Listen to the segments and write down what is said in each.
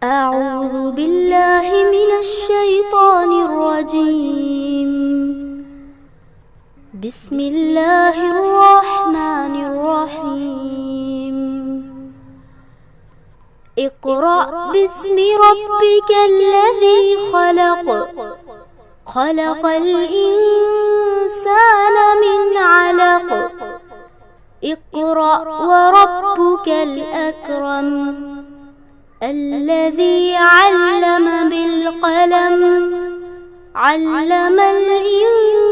أعوذ بالله من الشيطان الرجيم. بسم الله الرحمن الرحيم. اقرأ باسم ربك الذي خلق. خلق الإنسان من علق. اقرأ وربك الأكرم. الذي علم بالقلم. علم الإنسان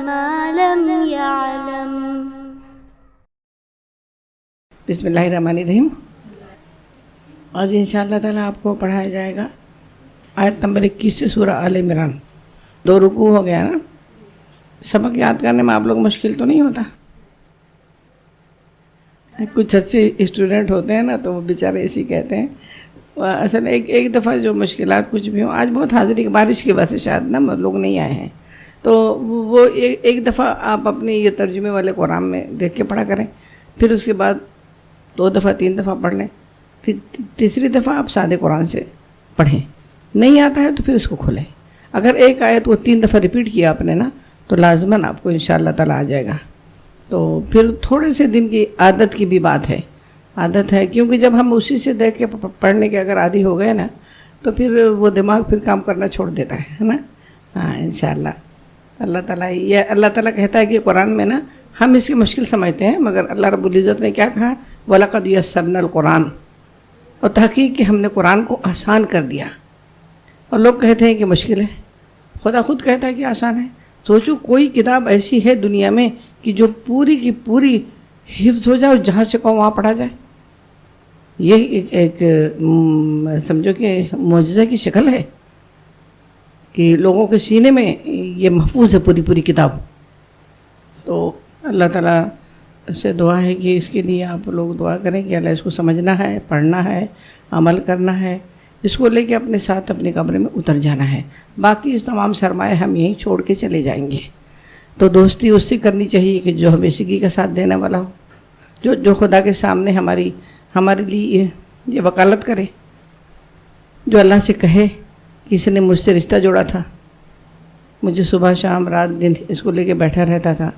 ما لم يعلم. بسم اللہ الرحمن الرحیم. آج انشاءاللہ تعالیٰ آپ کو پڑھایا جائے گا آیت نمبر 21 سے سورہ آل عمران. 2 رکوع ہو گیا نا. سبق یاد کرنے میں آپ لوگ مشکل تو نہیں ہوتا؟ کچھ اچھے اسٹوڈنٹ ہوتے ہیں نا تو وہ بیچارے ایسے کہتے ہیں. اصل ایک دفعہ جو مشکلات کچھ بھی ہوں، آج بہت حاضری بارش کی وجہ سے شاید نا لوگ نہیں آئے ہیں، تو وہ ایک دفعہ آپ اپنے یہ ترجمے والے قرآن میں دیکھ کے پڑھا کریں، پھر اس کے بعد 2 دفعہ 3 دفعہ پڑھ لیں، تیسری دفعہ آپ سادے قرآن سے پڑھیں. نہیں آتا ہے تو پھر اس کو کھولیں. اگر ایک آیت وہ 3 دفعہ ریپیٹ کیا آپ نے نا تو لازماً آپ کو انشاءاللہ تعالیٰ آ جائے گا. تو پھر تھوڑے سے دن کی عادت کی بھی بات ہے، عادت ہے، کیونکہ جب ہم اسی سے دیکھ کے پڑھنے کے اگر عادی ہو گئے نا تو پھر وہ دماغ پھر کام کرنا چھوڑ دیتا ہے نا. ہاں انشاءاللہ. اللہ تعالیٰ کہتا ہے کہ قرآن میں نا ہم اس کی مشکل سمجھتے ہیں، مگر اللہ رب العزت نے کیا کہا؟ وَلَقَدْ يَسَّرْنَا الْقُرْآنَ. اور تحقیق کہ ہم نے قرآن کو آسان کر دیا. اور لوگ کہتے ہیں کہ مشکل ہے، خدا خود کہتا ہے کہ آسان ہے. سوچو کوئی کتاب ایسی ہے دنیا میں کہ جو پوری کی پوری حفظ ہو جائے اور جہاں سے کہو وہاں پڑھا جائے؟ یہ ایک سمجھو کہ معجزہ کی شکل ہے کہ لوگوں کے سینے میں یہ محفوظ ہے پوری کتاب. تو اللہ تعالیٰ سے دعا ہے کہ اس کے لیے آپ لوگ دعا کریں کہ اللہ اس کو سمجھنا ہے، پڑھنا ہے، عمل کرنا ہے، اس کو لے کے اپنے ساتھ اپنے کمرے میں اتر جانا ہے. باقی اس تمام سرمایہ ہم یہیں چھوڑ کے چلے جائیں گے. تو دوستی اس سے کرنی چاہیے کہ جو ہمیشگی کا ساتھ دینے والا ہو، جو خدا کے سامنے ہمارے لیے یہ وکالت کرے، جو اللہ سے کہے کہ اس نے مجھ سے رشتہ جوڑا تھا، مجھے صبح شام رات دن اس کو لے کے بیٹھا رہتا تھا.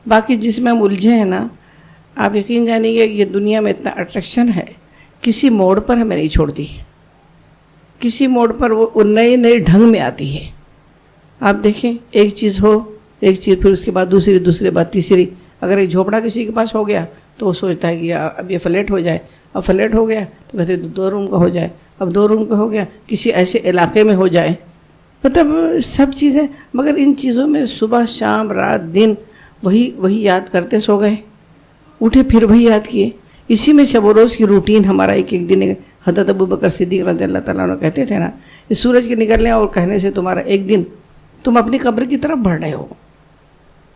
باقی جس میں ہم الجھے ہیں نا، آپ یقین جانیں گے یہ دنیا میں اتنا اٹریکشن ہے، کسی موڑ پر ہمیں نہیں چھوڑتی. کسی موڑ پر وہ نئے ڈھنگ میں آتی ہے. آپ دیکھیں ایک چیز پھر اس کے بعد دوسری بات تیسری. اگر ایک جھوپڑا کسی کے پاس ہو گیا تو وہ سوچتا ہے کہ اب یہ فلیٹ ہو جائے، اب فلیٹ ہو گیا تو کہتے 2 روم کا ہو جائے، اب 2 روم کا ہو گیا کسی ایسے علاقے میں ہو جائے. مطلب سب چیزیں، مگر ان چیزوں میں صبح شام رات دن وہی یاد کرتے سو گئے، اٹھے پھر وہی یاد کیے. اسی میں شب و روز کی روٹین ہمارا ایک دن. حضرت ابوبکر صدیق رضی اللہ تعالیٰ عنہ کہتے تھے نا، اس سورج کے نکلنے اور کہنے سے تمہارا ایک دن تم اپنی قبر کی طرف بڑھ رہے ہو.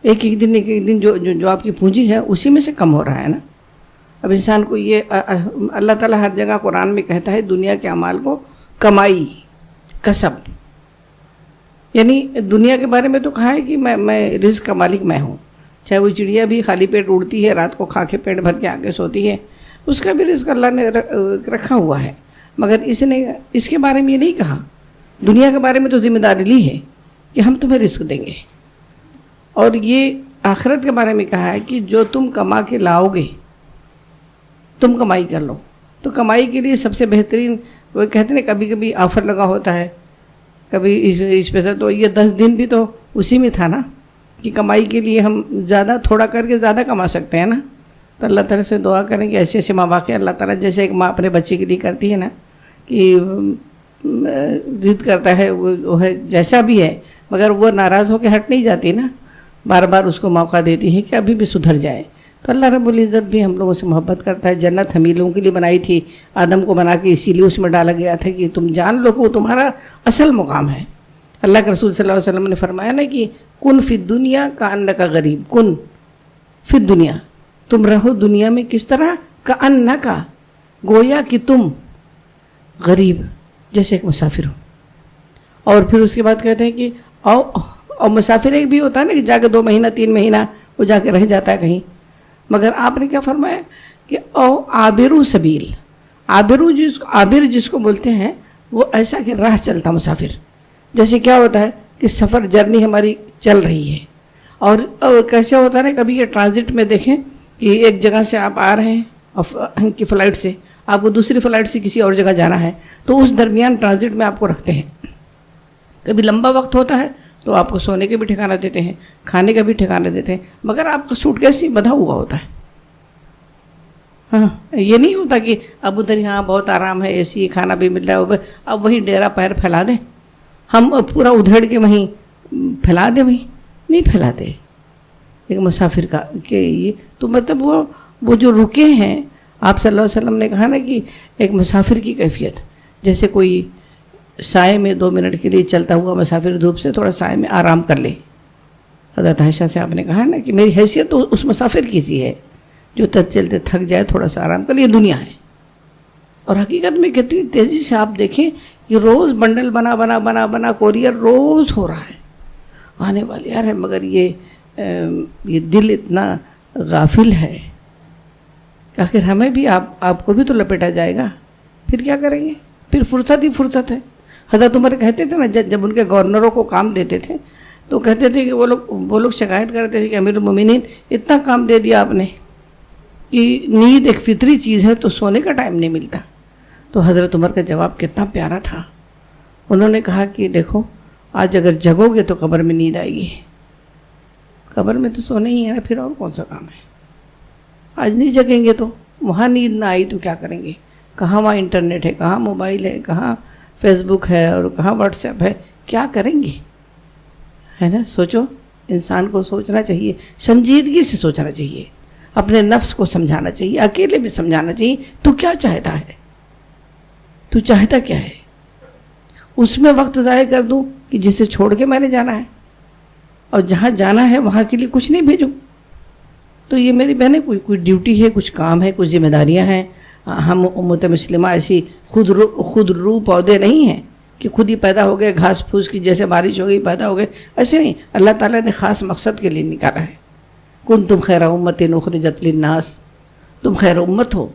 ایک دن جو آپ کی پونجی ہے اسی میں سے کم ہو رہا ہے نا. اب انسان کو یہ اللہ تعالیٰ ہر جگہ قرآن میں کہتا ہے دنیا کے اعمال کو کمائی، کسب، یعنی دنیا کے بارے میں تو کہا ہے کہ میں رزق کا مالک میں ہوں. چاہے وہ چڑیا بھی خالی پیٹ اڑتی ہے، رات کو کھا کے پیٹ بھر کے آگے سوتی ہے، اس کا بھی رزق اللہ نے رکھا ہوا ہے. مگر اس نے اس کے بارے میں یہ نہیں کہا. دنیا کے بارے میں تو ذمہ داری لی ہے کہ ہم تمہیں رزق دیں گے، اور یہ آخرت کے بارے میں کہا ہے کہ جو تم کما کے لاؤ گے تم کمائی کر لو. تو کمائی کے لیے سب سے بہترین وہ کہتے ہیں کبھی کبھی آفر لگا ہوتا ہے، کبھی اس پیسہ، تو یہ 10 دن بھی تو اسی میں تھا نا کہ کمائی کے لیے ہم زیادہ تھوڑا کر کے زیادہ کما سکتے ہیں نا. تو اللہ تعالیٰ سے دعا کریں کہ ایسے مواقع اللہ تعالیٰ جیسے ایک ماں اپنے بچے کے لیے کرتی ہے نا کہ ضد کرتا ہے وہ ہے جیسا بھی ہے، مگر وہ ناراض ہو کے ہٹ نہیں جاتی نا، بار بار اس کو موقع دیتی ہے کہ ابھی بھی سدھر جائے. تو اللہ رب العزت بھی ہم لوگوں سے محبت کرتا ہے. جنت ہم ہی لوگوں کے لیے بنائی تھی، آدم کو بنا کے اسی لیے اس میں ڈالا گیا تھا کہ تم جان لو کہ وہ تمہارا اصل مقام ہے. اللہ کے رسول صلی اللہ علیہ وسلم نے فرمایا نا کہ کن فی الدنیا کأنک غریب، کن فی الدنیا، تم رہو دنیا میں کس طرح، کأنک، گویا کہ تم غریب، جیسے ایک مسافر ہو. اور پھر اس کے بعد کہتے ہیں کہ اور مسافر ایک بھی ہوتا ہے نا کہ جا کے 2 مہینہ 3 مہینہ وہ جا کے رہ جاتا ہے کہیں، مگر آپ نے کیا فرمایا کہ او عابر سبیل، عابر جس کو بولتے ہیں وہ ایسا کہ راہ چلتا مسافر. جیسے کیا ہوتا ہے کہ سفر جرنی ہماری چل رہی ہے, اور کیسے ہوتا ہے نا, کبھی یہ ٹرانزٹ میں دیکھیں کہ ایک جگہ سے آپ آ رہے ہیں کی فلائٹ سے, آپ کو دوسری فلائٹ سے کسی اور جگہ جانا ہے, تو اس درمیان ٹرانزٹ میں آپ کو رکھتے ہیں. کبھی لمبا وقت ہوتا ہے تو آپ کو سونے کے بھی ٹھکانہ دیتے ہیں, کھانے کا بھی ٹھکانہ دیتے ہیں, مگر آپ کا سوٹ کیس ہی بندھا ہوا ہوتا ہے. ہاں, یہ نہیں ہوتا کہ اب ادھر یہاں بہت آرام ہے, اے سی, کھانا بھی مل رہا ہے, اب وہیں ڈیرا پیر پھیلا دیں, ہم پورا ادھیڑ کے وہیں پھیلا دیں, وہیں نہیں پھیلاتے ایک مسافر کا. کہ یہ تو مطلب وہ جو رکے ہیں, آپ صلی اللہ علیہ وسلم نے کہا نا کہ ایک مسافر کی کیفیت جیسے کوئی سائے میں 2 منٹ کے لیے چلتا ہوا مسافر دھوپ سے تھوڑا سائے میں آرام کر لے. حضرت عائشہ سے آپ نے کہا نا کہ میری حیثیت تو اس مسافر کی سی ہے جو چلتے تھک جائے, تھوڑا سا آرام کر لے, یہ دنیا ہے. اور حقیقت میں کتنی تیزی سے آپ دیکھیں کہ روز بنڈل بنا کوریئر روز ہو رہا ہے, آنے والے آ رہے ہیں, مگر یہ دل اتنا غافل ہے کہ آخر ہمیں بھی آپ کو بھی تو لپیٹا جائے گا, پھر کیا کریں گے؟ پھر فرصت ہی فرصت ہے. حضرت عمر کہتے تھے نا, جب ان کے گورنروں کو کام دیتے تھے تو کہتے تھے کہ وہ لوگ شکایت کرتے تھے کہ امیر المومنین اتنا کام دے دیا آپ نے کہ نیند ایک فطری چیز ہے تو سونے کا ٹائم نہیں ملتا. تو حضرت عمر کا جواب کتنا پیارا تھا. انہوں نے کہا کہ دیکھو, آج اگر جگو گے تو قبر میں نیند آئے گی, قبر میں تو سونے ہی ہے نا, پھر اور کون سا کام ہے. آج نہیں جگیں گے تو وہاں نیند نہ آئی تو کیا کریں گے؟ کہاں وہاں انٹرنیٹ ہے, کہاں موبائل ہے, کہاں فیس بک ہے, اور کہاں واٹس ایپ ہے, کیا کریں گے؟ ہے نا. سوچو, انسان کو سوچنا چاہیے, سنجیدگی سے سوچنا چاہیے, اپنے نفس کو سمجھانا چاہیے, اکیلے بھی سمجھانا چاہیے تو کیا چاہتا ہے, تو چاہتا کیا ہے. اس میں وقت ضائع کر دوں کہ جسے چھوڑ کے میں نے جانا ہے, اور جہاں جانا ہے وہاں کے لیے کچھ نہیں بھیجوں. تو یہ میری بہنیں کوئی ڈیوٹی ہے, کچھ کام ہے, کچھ ذمہ داریاں ہیں. ہم امت مسلمہ ایسی خود رو پودے نہیں ہیں کہ خود ہی پیدا ہو گئے, گھاس پھوس کی جیسے بارش ہو گئی پیدا ہو گئے, ایسے نہیں. اللہ تعالیٰ نے خاص مقصد کے لیے نکالا ہے. کنتم خیر امت اخرجت للناس, تم خیر امت ہو,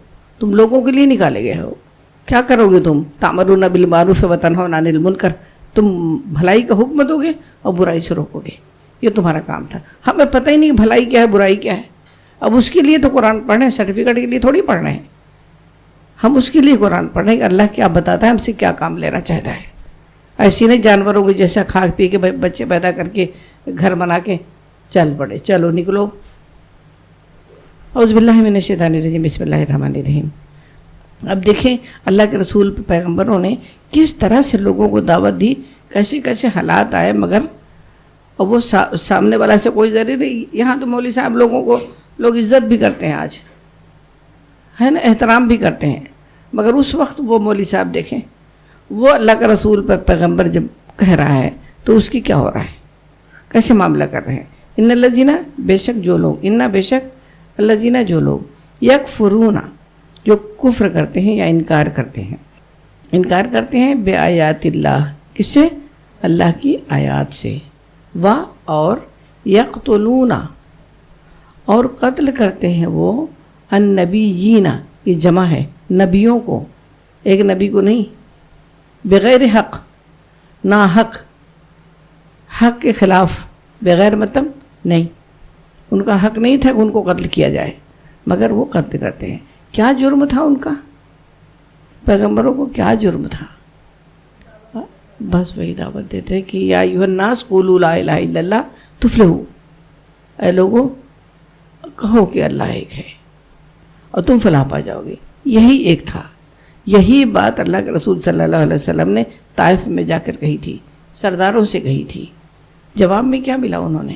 تم لوگوں کے لیے نکالے گئے ہو. کیا کرو گے تم؟ تأمرون بالمعروف وتنہون عن المنکر, تم بھلائی کا حکم دو گے اور برائی سے روکو گے. یہ تمہارا کام تھا. ہمیں پتہ ہی نہیں بھلائی کیا ہے برائی کیا ہے. اب اس کے لیے تو قرآن پڑھنے, سرٹیفکیٹ کے لیے تھوڑی پڑھنے ہیں. ہم اس کے لیے قرآن پڑھیں کہ اللہ کیا بتاتا ہے, ہم سے کیا کام لینا چاہتا ہے. ایسی نہیں جانوروں کو جیسا کھا پی کے بچے پیدا کر کے گھر بنا کے چل پڑے, چلو نکلو. اعوذ باللہ من الشیطان الرجیم, بسم اللہ الرحمن الرحیم. اب دیکھیں اللہ کے رسول پیغمبروں نے کس طرح سے لوگوں کو دعوت دی, کیسے کیسے حالات آئے, مگر اور وہ سامنے والا سے کوئی ضروری نہیں. یہاں تو مولوی صاحب لوگوں کو لوگ عزت بھی کرتے ہیں آج, ہے نا, احترام بھی کرتے ہیں, مگر اس وقت وہ مولوی صاحب دیکھیں, وہ اللہ کا رسول پر پیغمبر جب کہہ رہا ہے تو اس کی کیا ہو رہا ہے, کیسے معاملہ کر رہے ہیں. ان الذین, بے شک جو لوگ, ان بے شک الذین جو لوگ, یکفرون جو کفر کرتے ہیں یا انکار کرتے ہیں بے آیات اللہ, کس سے؟ اللہ کی آیات سے. اور یقتلون, اور قتل کرتے ہیں وہ النبیین, یہ جمع ہے نبیوں کو, ایک نبی کو نہیں, بغیر حق, نا حق, حق کے خلاف, بغیر مطلب نہیں, ان کا حق نہیں تھا کہ ان کو قتل کیا جائے, مگر وہ قتل کرتے ہیں. کیا جرم تھا ان کا؟ پیغمبروں کو کیا جرم تھا؟ بس وہی دعوت دیتے کہ یا ایھا الناس قولوا لا الہ الا اللہ تفلحوا, اے لوگوں کہو کہ اللہ ایک ہے اور تم فلاح پا جاؤ گے. یہی ایک تھا, یہی بات اللہ کے رسول صلی اللہ علیہ وسلم نے طائف میں جا کر کہی تھی, سرداروں سے کہی تھی. جواب میں کیا ملا انہوں نے؟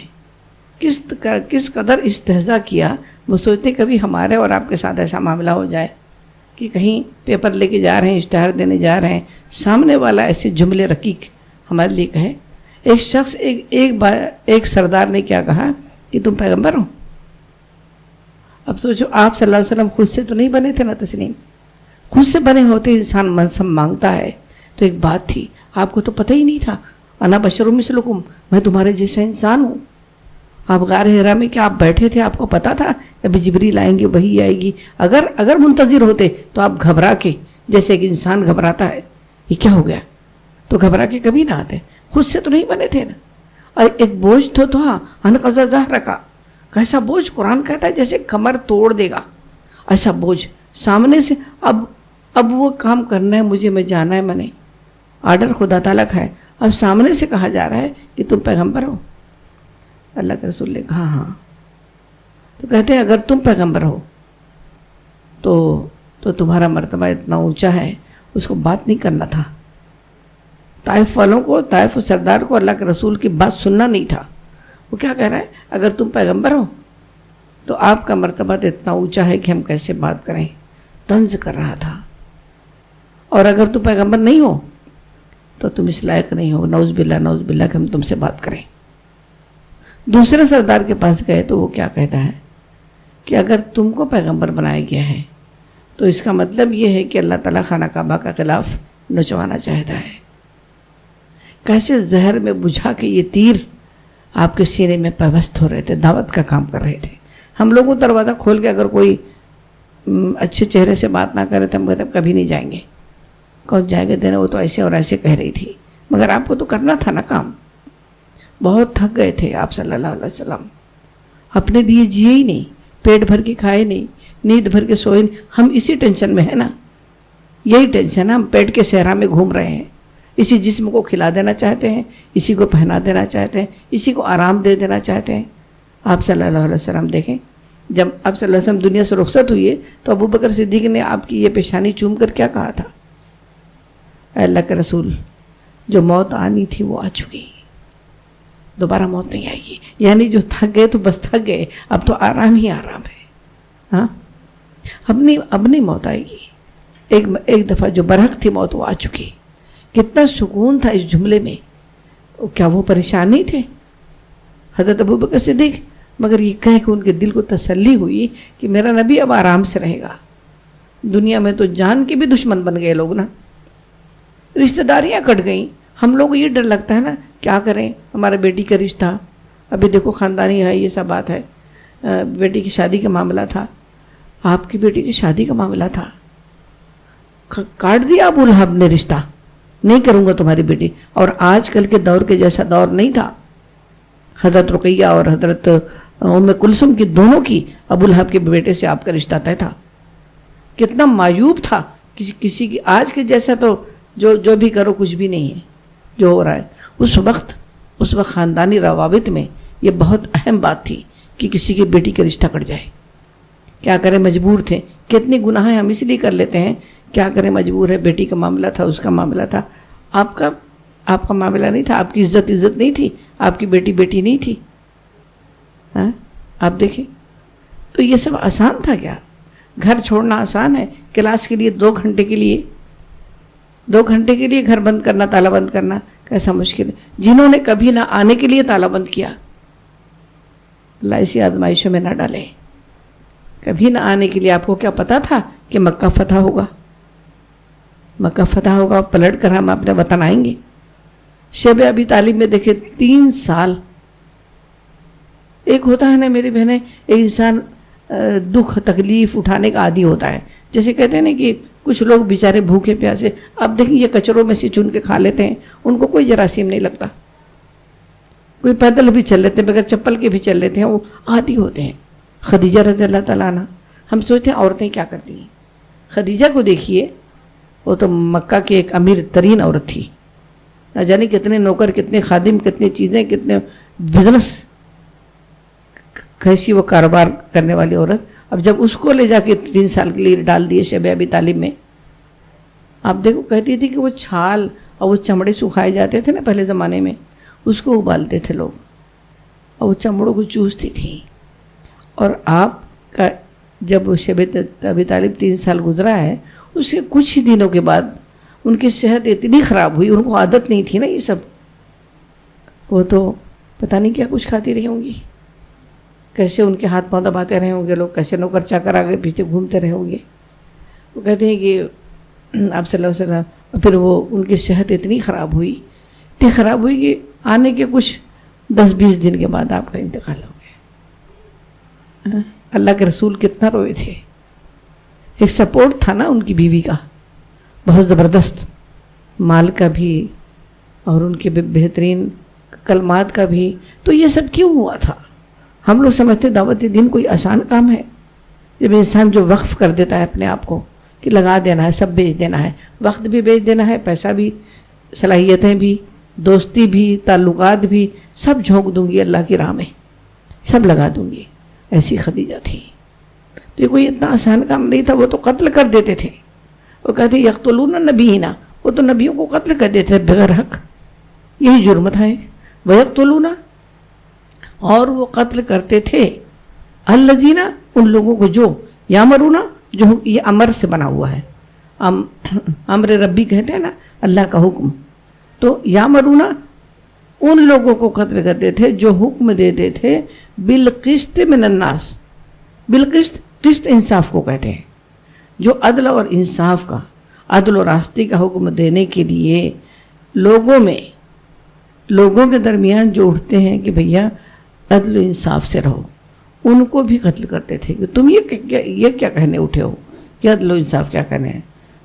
کس قدر استہزاء کیا. وہ سوچتے کبھی ہمارے اور آپ کے ساتھ ایسا معاملہ ہو جائے کہ کہیں پیپر لے کے جا رہے ہیں, اشتہار دینے جا رہے ہیں, سامنے والا ایسے جملے رقیق ہمارے لیے کہے. ایک شخص ایک سردار نے کیا کہا کہ تم پیغمبر ہو. اب سوچو, آپ صلی اللہ علیہ وسلم خود سے تو نہیں بنے تھے نا تسلیم, خود سے بنے ہوتے انسان منصب مانگتا ہے. تو ایک بات تھی, آپ کو تو پتہ ہی نہیں تھا, انا بشر مثلکم, میں تمہارے جیسا انسان ہوں. آپ غار حرا میں کیا آپ بیٹھے تھے, آپ کو پتا تھا ابھی جبریل آئیں گے, وحی آئے گی. اگر منتظر ہوتے تو آپ گھبرا کے جیسے ایک انسان گھبراتا ہے یہ کیا ہو گیا، تو گھبرا کے کبھی نہ آتے، خود سے تو نہیں بنے تھے نا. اور ایک بوجھ تو تھا، انقضا ظہر کا، کیسا بوجھ، قرآن کہتا ہے جیسے کمر توڑ دے گا ایسا بوجھ سامنے سے. اب وہ کام کرنا ہے مجھے، میں جانا ہے، میں نے آرڈر خدا تعالیٰ کا ہے. اب سامنے سے کہا جا رہا ہے کہ تم پیغمبر ہو. اللہ کے رسول نے کہا ہاں. تو کہتے ہیں اگر تم پیغمبر ہو تو تمہارا مرتبہ اتنا اونچا ہے، اس کو بات نہیں کرنا تھا. طائف والوں کو، طائف و سردار کو اللہ کے رسول کی بات سننا نہیں تھا. وہ کیا کہہ رہا ہے، اگر تم پیغمبر ہو تو آپ کا مرتبہ تو اتنا اونچا ہے کہ ہم کیسے بات کریں. طنز کر رہا تھا. اور اگر تم پیغمبر نہیں ہو تو تم اس لائق نہیں ہو، نعوذ باللہ کہ ہم تم سے بات کریں. دوسرے سردار کے پاس گئے تو وہ کیا کہتا ہے کہ اگر تم کو پیغمبر بنایا گیا ہے تو اس کا مطلب یہ ہے کہ اللہ تعالیٰ خانہ کعبہ کا خلاف نچوانا چاہتا ہے. کیسے زہر میں بجھا کے یہ تیر آپ کے سینے میں پیوست ہو رہے تھے، دعوت کا کام کر رہے تھے. ہم لوگوں کو دروازہ کھول کے اگر کوئی اچھے چہرے سے بات نہ کرے تو ہم کہتے کبھی نہیں جائیں گے. کون جائے گا دینا، وہ تو ایسے اور ایسے کہہ رہی تھی، مگر آپ کو تو کرنا تھا نا کام. بہت تھک گئے تھے آپ صلی اللہ علیہ وسلم، اپنے لیے جیے ہی نہیں، پیٹ بھر کے کھائے نہیں، نیند بھر کے سوئے نہیں. ہم اسی ٹینشن میں ہیں نا، یہی ٹینشن ہے. ہم پیٹ کے صحرا میں گھوم رہے ہیں، اسی جسم کو کھلا دینا چاہتے ہیں، اسی کو پہنا دینا چاہتے ہیں، اسی کو آرام دے دینا چاہتے ہیں. آپ صلی اللہ علیہ وسلم دیکھیں، جب آپ صلی اللہ علیہ وسلم دنیا سے رخصت ہوئے تو ابو بکر صدیق نے آپ کی یہ پیشانی چوم کر کیا کہا تھا، اے اللہ کے رسول، جو موت آنی تھی وہ آ چکی، دوبارہ موت نہیں آئے گی. یعنی جو تھک گئے تو بس تھک گئے، اب تو آرام ہی آرام ہے. ہاں، اب نہیں موت آئے گی. ایک دفعہ جو برحق تھی موت وہ آ چکی. کتنا سکون تھا اس جملے میں. کیا وہ پریشان نہیں تھے حضرت ابو بکر صدیق؟ مگر یہ کہہ کہ ان کے دل کو تسلی ہوئی کہ میرا نبی اب آرام سے رہے گا. دنیا میں تو جان کے بھی دشمن بن گئے لوگ نا، رشتہ داریاں کٹ گئیں. ہم لوگ یہ ڈر لگتا ہے نا کیا کریں، ہمارے بیٹی کا رشتہ، ابھی دیکھو خاندانی ہے، یہ سب بات ہے. بیٹی کی شادی کا معاملہ تھا، آپ کی بیٹی کی شادی کا معاملہ تھا، کاٹ دیا ابو لہب نے رشتہ، نہیں کروں گا تمہاری بیٹی. اور آج کل کے دور کے جیسا دور نہیں تھا. حضرت رقیہ اور حضرت ام کلثوم کی دونوں کی ابو لہب کے بیٹے سے آپ کا رشتہ طے تھا. کتنا معیوب تھا کسی کی. آج کے جیسا تو جو بھی کرو کچھ بھی نہیں ہے جو ہو رہا ہے. اس وقت خاندانی روابط میں یہ بہت اہم بات تھی کہ کسی کی بیٹی کا رشتہ کٹ جائے. کیا کریں، مجبور تھے. کتنی گناہیں ہم اس لیے کر لیتے ہیں، کیا کریں مجبور ہے. بیٹی کا معاملہ تھا، اس کا معاملہ تھا، آپ کا معاملہ نہیں تھا. آپ کی عزت نہیں تھی، آپ کی بیٹی نہیں تھی. ہاں، آپ دیکھیں تو یہ سب آسان تھا کیا؟ گھر چھوڑنا آسان ہے؟ کلاس کے لیے 2 گھنٹے کے لیے گھر بند کرنا، تالا بند کرنا کیسا مشکل ہے. جنہوں نے کبھی نہ آنے کے لیے تالا بند کیا، اللہ ایسی آزمائشوں میں نہ ڈالے. کبھی نہ آنے کے لیے. آپ کو کیا پتا تھا کہ مکہ فتح ہوگا، پلٹ کر ہم اپنے وطن آئیں گے. شیب ابی طالب میں دیکھیں 3 سال. ایک ہوتا ہے نا میری بہنیں، ایک انسان دکھ تکلیف اٹھانے کا عادی ہوتا ہے. جیسے کہتے ہیں نا کہ کچھ لوگ بیچارے بھوکے پیاسے، اب دیکھیں یہ کچروں میں سے چن کے کھا لیتے ہیں، ان کو کوئی جراثیم نہیں لگتا. کوئی پیدل بھی چل لیتے ہیں، بغیر چپل کے بھی چل لیتے ہیں، وہ عادی ہوتے ہیں. خدیجہ رضی اللہ تعالیٰ عنہ، ہم سوچتے ہیں عورتیں کیا کرتی ہیں. خدیجہ کو دیکھیے، وہ تو مکہ کی ایک امیر ترین عورت تھی. نہ جانے کتنے نوکر، کتنے خادم، کتنے چیزیں، کتنے بزنس، کیسی وہ کاروبار کرنے والی عورت. اب جب اس کو لے جا کے 3 سال کے لیے ڈال دیے شیب ابی طالب میں، آپ دیکھو کہتی تھی کہ وہ چھال اور وہ چمڑے سکھائے جاتے تھے نا پہلے زمانے میں، اس کو ابالتے تھے لوگ اور وہ چمڑوں کو چوستی تھی. اور آپ کا جب شیب ابی طالب 3 سال گزرا ہے، اس کے کچھ ہی دنوں کے بعد ان کی صحت اتنی خراب ہوئی، ان کو عادت نہیں تھی نا یہ سب. وہ تو پتہ نہیں کیا کچھ کھاتی رہی ہوں گی، کیسے ان کے ہاتھ پاؤں دباتے رہے ہوں گے لوگ، کیسے نوکر چاکر آگے پیچھے گھومتے رہے ہوں گے. وہ کہتے ہیں کہ آپ صلی اللہ علیہ وسلم، پھر وہ ان کی صحت اتنی خراب ہوئی کہ آنے کے کچھ 10-20 دن کے بعد آپ کا انتقال ہو گیا. اللہ کے رسول کتنا روئے تھے. ایک سپورٹ تھا نا ان کی بیوی کا. بہت زبردست مال کا بھی اور ان کے بہترین کلمات کا بھی. تو یہ سب کیوں ہوا تھا؟ ہم لوگ سمجھتے دعوت دین کوئی آسان کام ہے. جب انسان جو وقف کر دیتا ہے اپنے آپ کو کہ لگا دینا ہے، سب بیچ دینا ہے، وقت بھی بیچ دینا ہے، پیسہ بھی، صلاحیتیں بھی، دوستی بھی، تعلقات بھی، سب جھونک دوں گی اللہ کی راہ میں، سب لگا دوں گی. ایسی خدیجہ تھی. تو یہ کوئی اتنا آسان کام نہیں تھا. وہ تو قتل کر دیتے تھے. وہ کہتے یقتلون نبینا، وہ تو نبیوں کو قتل کر دیتے تھے بغیر حق. یہی جرم تھا ایک. وَيَقْتُلُونَ، اور وہ قتل کرتے تھے الذین، ان لوگوں کو جو یامرون، جو یہ امر سے بنا ہوا ہے، امر ربی کہتے ہیں نا، اللہ کا حکم. تو یامرون ان لوگوں کو قتل کرتے تھے جو حکم دیتے تھے بالقسط من الناس. بالقسط، قسط انصاف کو کہتے ہیں، جو عدل اور انصاف کا، عدل و راستی کا حکم دینے کے لیے لوگوں کے درمیان جو اٹھتے ہیں کہ بھیا عدل و انصاف سے رہو، ان کو بھی قتل کرتے تھے کہ تم یہ کیا کہنے اٹھے ہو، یہ عدل و انصاف کیا کہنے ہیں.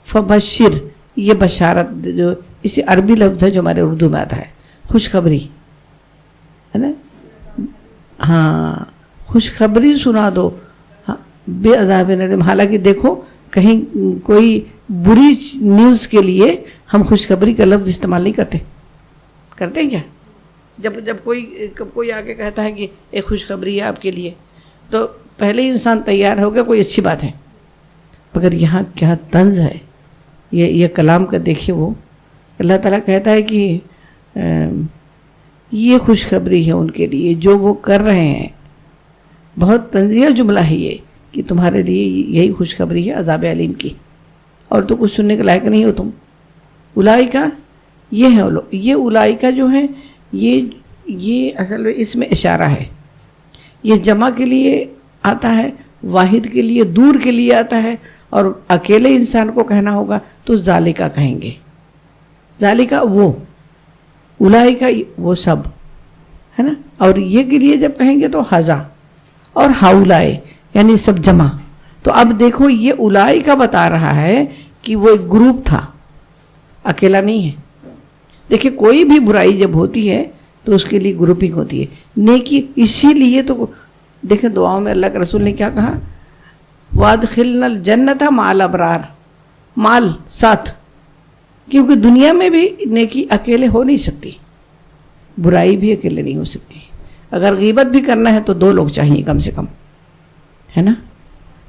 فبشر، یہ بشارت، جو اسی عربی لفظ ہے جو ہمارے اردو میں آتا ہے، خوشخبری ہے نا. ہاں، خوشخبری سنا دو بے عذاب الیم. حالانکہ دیکھو کہیں کوئی بری نیوز کے لیے ہم خوشخبری کا لفظ استعمال نہیں کرتے ہیں کیا؟ جب کوئی آگے کہتا ہے کہ ایک خوشخبری ہے آپ کے لیے، تو پہلے ہی انسان تیار ہو گیا کوئی اچھی بات ہے. مگر یہاں کیا طنز ہے یہ کلام کا. دیکھیے وہ اللہ تعالیٰ کہتا ہے کہ یہ خوشخبری ہے ان کے لیے جو وہ کر رہے ہیں. بہت طنزیہ جملہ ہے یہ کہ تمہارے لیے یہی خوشخبری ہے عذاب علیم کی، اور تو کچھ سننے کے لائق نہیں ہو تم. اولئکا، یہ ہے لوگ، یہ اولئکا جو ہیں یہ اصل میں اس میں اشارہ ہے. یہ جمع کے لیے آتا ہے، واحد کے لیے، دور کے لیے آتا ہے، اور اکیلے انسان کو کہنا ہوگا تو ذالکا کہیں گے. ذالکا وہ، اولئکا وہ سب ہے نا. اور یہ کے لیے جب کہیں گے تو ہذا اور ہاؤلائے یعنی سب جمع. تو اب دیکھو یہ اولئکا بتا رہا ہے کہ وہ ایک گروپ تھا، اکیلا نہیں ہے. دیکھیں کوئی بھی برائی جب ہوتی ہے تو اس کے لیے گروپنگ ہوتی ہے. نیکی اسی لیے تو دیکھیں دعاؤں میں اللہ کے رسول نے کیا کہا، وادخلنا الجنت مع الابرار، مال ساتھ. کیونکہ دنیا میں بھی نیکی اکیلے ہو نہیں سکتی، برائی بھی اکیلے نہیں ہو سکتی. اگر غیبت بھی کرنا ہے تو 2 لوگ چاہیے کم سے کم، ہے نا.